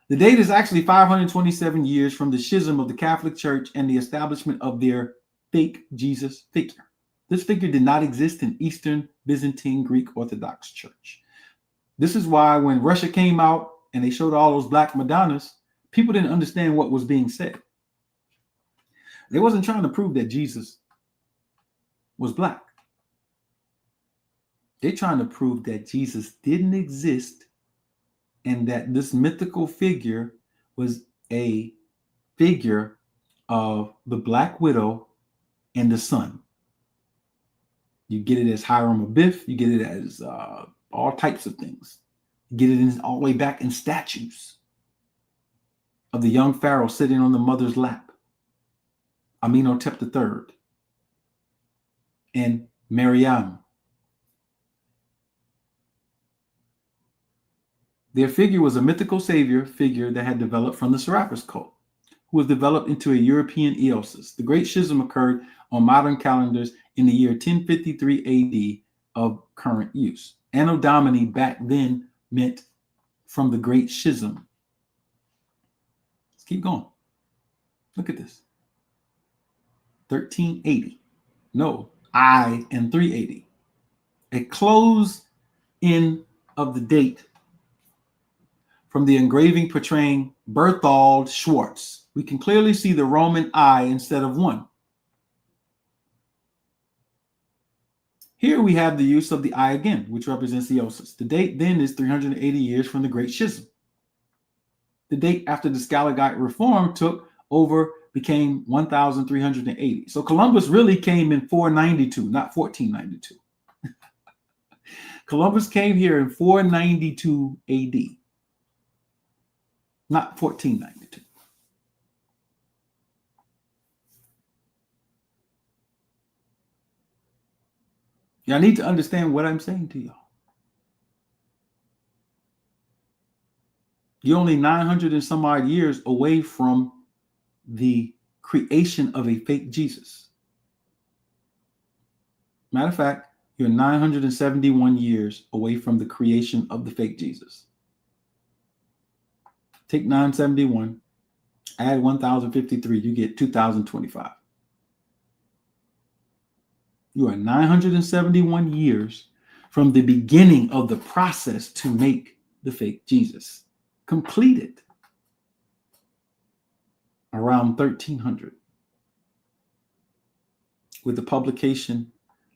The date is actually 527 years from the schism of the Catholic Church and the establishment of their fake Jesus figure. This figure did not exist in Eastern Byzantine Greek Orthodox Church. This is why when Russia came out and they showed all those black Madonnas, people didn't understand what was being said. They wasn't trying to prove that Jesus was black. They're trying to prove that Jesus didn't exist and that this mythical figure was a figure of the Black Widow and the Sun. You get it as Hiram Abiff. You get it as all types of things. You get it all the way back in statues of the young pharaoh sitting on the mother's lap, Amenhotep III, and Mariam. Their figure was a mythical savior figure that had developed from the Serapis cult, who was developed into a European Eosus. The Great Schism occurred on modern calendars in the year 1053 AD of current use. Anno Domini back then meant from the Great Schism. Let's keep going. Look at this. 1380. No, I and 380. A close in of the date from the engraving portraying Berthold Schwartz. We can clearly see the Roman I instead of 1. Here we have the use of the I again, which represents theosis. The date then is 380 years from the Great Schism. The date after the Scalagite reform took over became 1380. So Columbus really came in 492, not 1492. Columbus came here in 492 AD, not 1492. Y'all need to understand what I'm saying to y'all. You're only 900 and some odd years away from the creation of a fake Jesus. Matter of fact, you're 971 years away from the creation of the fake Jesus. Take 971, add 1053, you get 2025. You are 971 years from the beginning of the process to make the fake Jesus. Completed around 1300 with the publication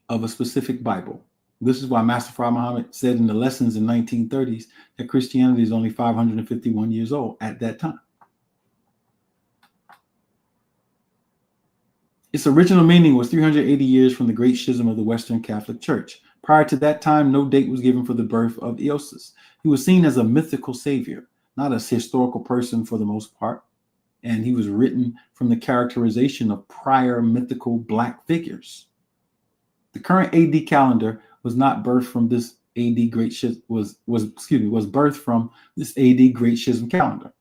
of a specific Bible. This is why Master Fard Muhammad said in the lessons in 1930s that Christianity is only 551 years old at that time. Its original meaning was 380 years from the Great Schism of the Western Catholic Church. Prior to that time, no date was given for the birth of Eosus. He was seen as a mythical savior, not a historical person for the most part, and he was written from the characterization of prior mythical black figures. The current AD calendar was not birthed from this AD Great Schism, was birthed from this AD Great Schism calendar.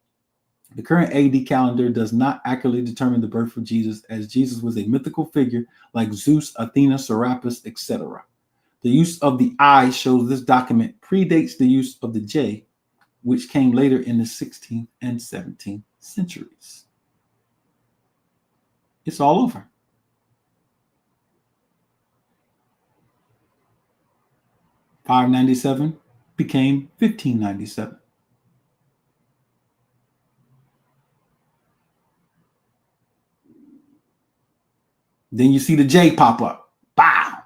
The current AD calendar does not accurately determine the birth of Jesus, as Jesus was a mythical figure like Zeus, Athena, Serapis, etc. The use of the I shows this document predates the use of the J, which came later in the 16th and 17th centuries. It's all over. $597 became $1597. Then you see the J pop up. Bow.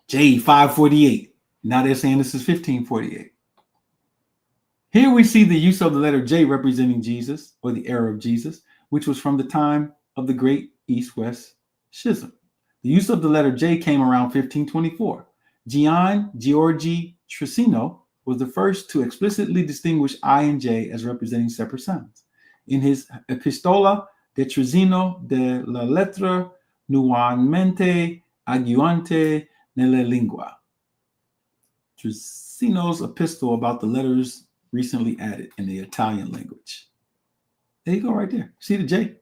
J 548. Now they're saying this is 1548. Here we see the use of the letter J representing Jesus, or the era of Jesus, which was from the time of the Great East-West Schism. The use of the letter J came around 1524. Gian Giorgi Trissino was the first to explicitly distinguish I and J as representing separate sounds. In his Epistola de Trissino de la letra nuovamente aggiunte nella lingua. Trissino's epistle about the letters recently added in the Italian language. There you go right there. See the J?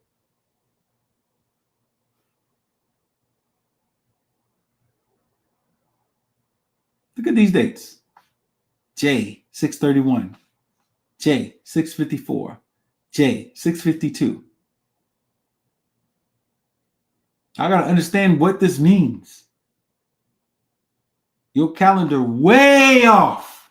Look at these dates. J 631, J 654, J 652. I got to understand what this means. Your calendar way off.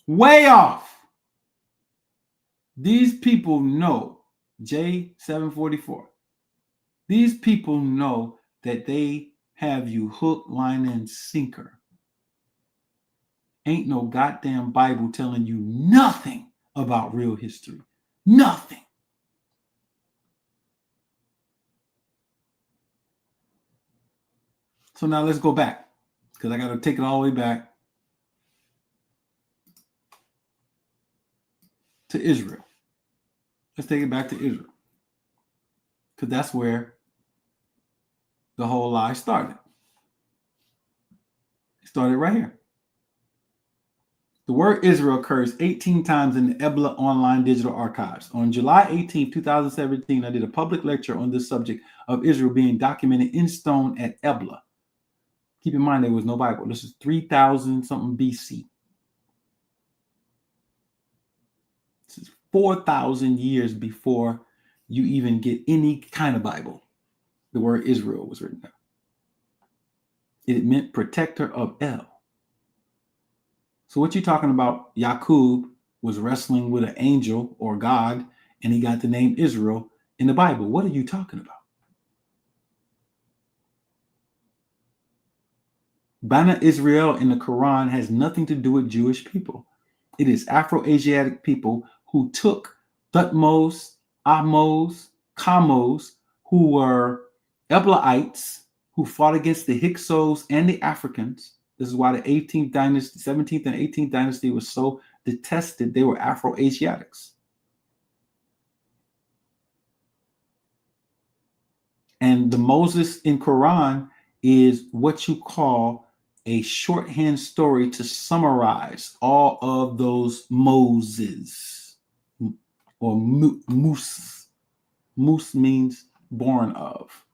Way off. These people know J 744. These people know that they have you hook, line, and sinker. Ain't no goddamn Bible telling you nothing about real history. Nothing. So now let's go back, because I got to take it all the way back to Israel. Let's take it back to Israel, because that's where the whole lie started. It started right here. The word Israel occurs 18 times in the Ebla Online Digital Archives. On July 18, 2017, I did a public lecture on this subject of Israel being documented in stone at Ebla. Keep in mind, there was no Bible. This is 3000 something BC. This is 4,000 years before you even get any kind of Bible, the word Israel was written down. It meant protector of El. So what you're talking about, Yaqub was wrestling with an angel or God, and he got the name Israel in the Bible. What are you talking about? Bana Israel in the Quran has nothing to do with Jewish people. It is Afro-Asiatic people who took Thutmose, Ahmose, Kamos, who were Eblaites, who fought against the Hyksos and the Africans. This is why the 18th dynasty, 17th and 18th dynasty was so detested. They were Afro-Asiatics. And the Moses in Quran is what you call a shorthand story to summarize all of those Moses or Mus. Mus means born of.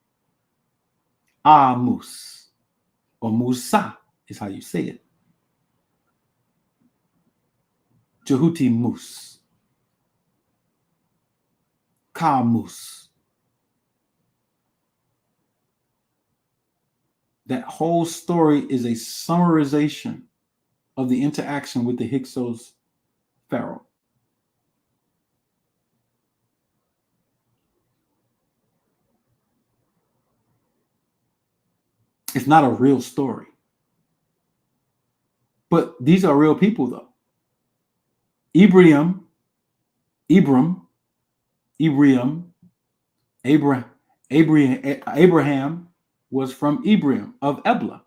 Mus or Musa is how you say it. Jehuti Mus. Kamus. That whole story is a summarization of the interaction with the Hyksos pharaoh. It's not a real story. But these are real people, though. Abraham was from Ibrahim of Ebla.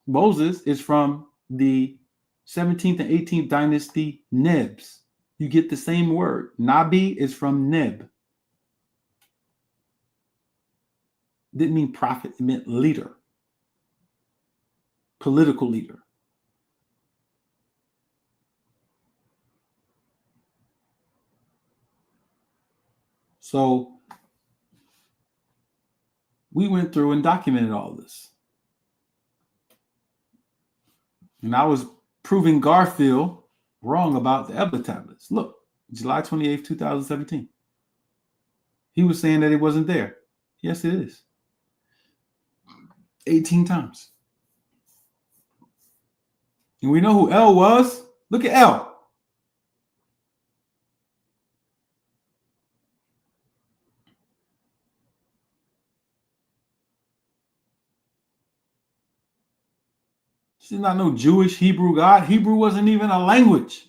Moses is from the 17th and 18th dynasty Nebs. You get the same word. Nabi is from Neb. Didn't mean prophet, it meant leader, political leader. So we went through and documented all this. And I was proving Garfield wrong about the Ebla tablets. Look, July 28th, 2017. He was saying that it wasn't there. Yes, it is. 18 times. And we know who El was. Look at El. She's not no Jewish Hebrew God. Hebrew wasn't even a language.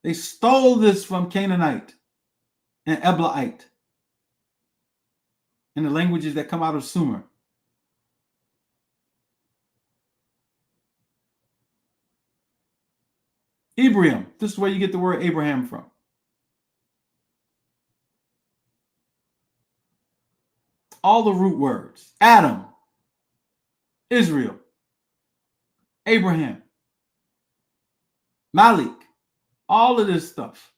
They stole this from Canaanite and Eblaite and the languages that come out of Sumer. Ibrahim. This is where you get the word Abraham from. All the root words. Adam. Israel. Abraham. Malik. All of this stuff.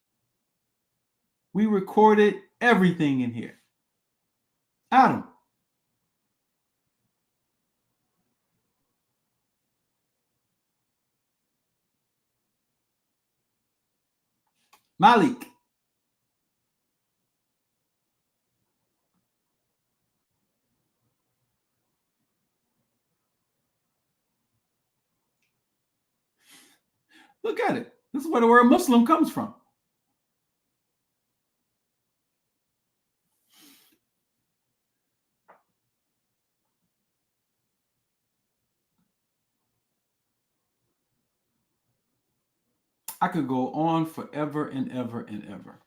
We recorded everything in here. Adam. Malik. Look at it. This is where the word Muslim comes from. I could go on forever and ever and ever.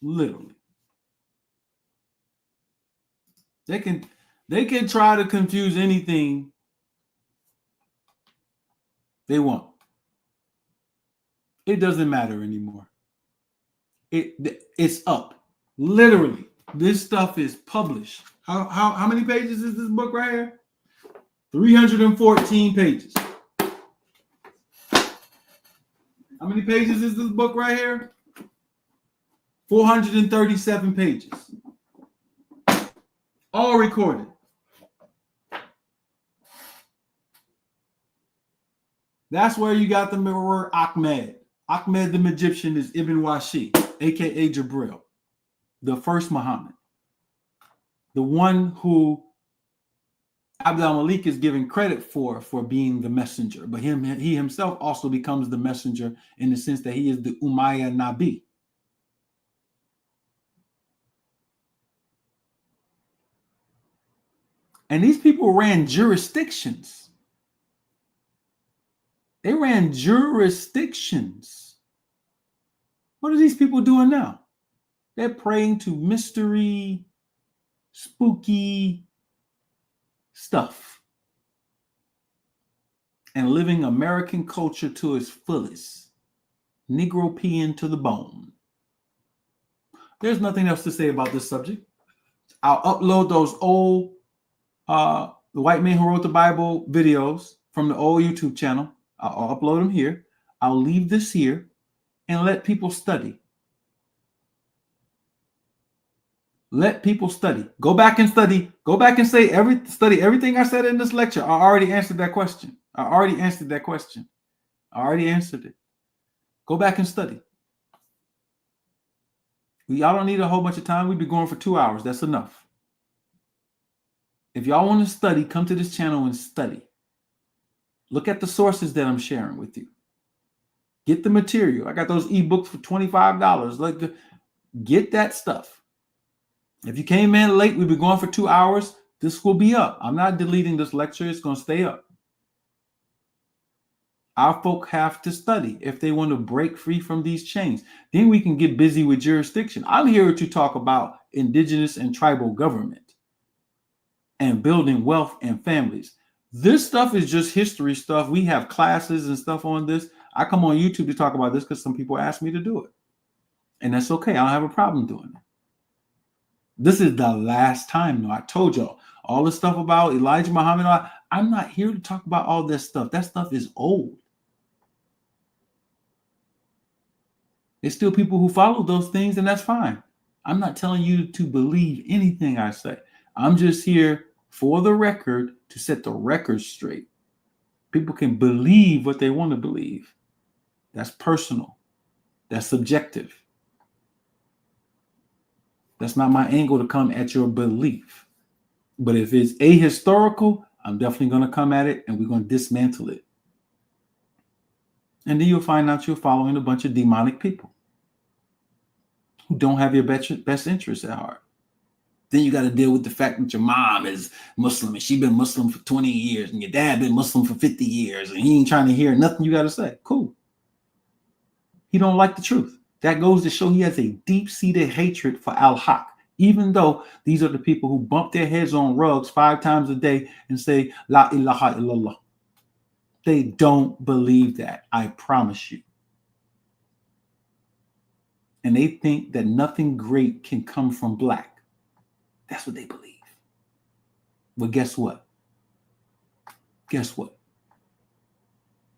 Literally. They can try to confuse anything they want. It doesn't matter anymore. It's up. Literally. This stuff is published. How many pages is this book right here? 314 pages. How many pages is this book right here? 437 pages. All recorded. That's where you got the word Ahmed. Ahmed the Egyptian is Ibn Washi, aka Jabrail, the first Muhammad, the one who Abdul Malik is given credit for being the messenger, but he himself also becomes the messenger in the sense that he is the Umayyad Nabi. And these people ran jurisdictions. They ran jurisdictions. What are these people doing now? They're praying to mystery, spooky stuff and living American culture to its fullest, Negropean to the bone. There's nothing else to say about this subject. I'll upload those old the white man who wrote the Bible videos from the old YouTube channel. I'll upload them here. I'll leave this here and let people study. Let people study. Go back and study. Go back and study everything I said in this lecture. I already answered that question. I already answered it. Go back and study. Y'all don't need a whole bunch of time. We'd be going for 2 hours. That's enough. If y'all want to study, come to this channel and study. Look at the sources that I'm sharing with you. Get the material. I got those ebooks for $25. Get that stuff. If you came in late, we've been going for 2 hours. This will be up. I'm not deleting this lecture. It's going to stay up. Our folk have to study if they want to break free from these chains. Then we can get busy with jurisdiction. I'm here to talk about indigenous and tribal government and building wealth and families. This stuff is just history stuff. We have classes and stuff on this. I come on YouTube to talk about this because some people ask me to do it. And that's okay. I don't have a problem doing it. This is the last time. No, I told y'all all the stuff about Elijah Muhammad. I'm not here to talk about all this stuff. That stuff is old. There's still people who follow those things, and that's fine. I'm not telling you to believe anything I say. I'm just here for the record to set the record straight. People can believe what they want to believe. That's personal. That's subjective. That's not my angle to come at your belief. But if it's ahistorical, I'm definitely going to come at it and we're going to dismantle it. And then you'll find out you're following a bunch of demonic people who don't have your best interests at heart. Then you got to deal with the fact that your mom is Muslim and she's been Muslim for 20 years and your dad been Muslim for 50 years and he ain't trying to hear nothing you got to say. Cool. He don't like the truth. That goes to show he has a deep-seated hatred for Al-Haq, even though these are the people who bump their heads on rugs 5 times a day and say, La ilaha illallah. They don't believe that, I promise you. And they think that nothing great can come from black. That's what they believe. But guess what? Guess what?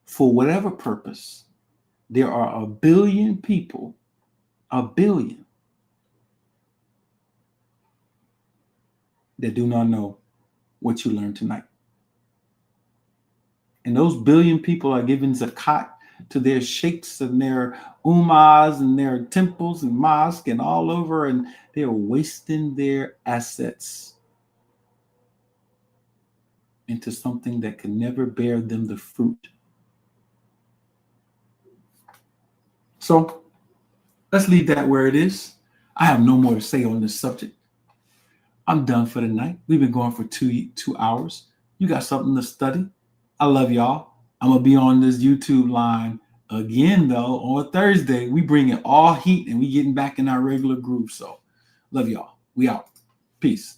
For whatever purpose, there are 1 billion people, 1 billion, that do not know what you learned tonight. And those 1 billion people are giving zakat to their sheikhs and their ummas and their temples and mosques and all over, and they're wasting their assets into something that can never bear them the fruit. So let's leave that where it is. I have no more to say on this subject. I'm done for the night. We've been going for two hours. You got something to study. I love y'all. I'm going to be on this YouTube line again, though, on Thursday. We bring it all heat and we getting back in our regular groove. So love y'all. We out. Peace.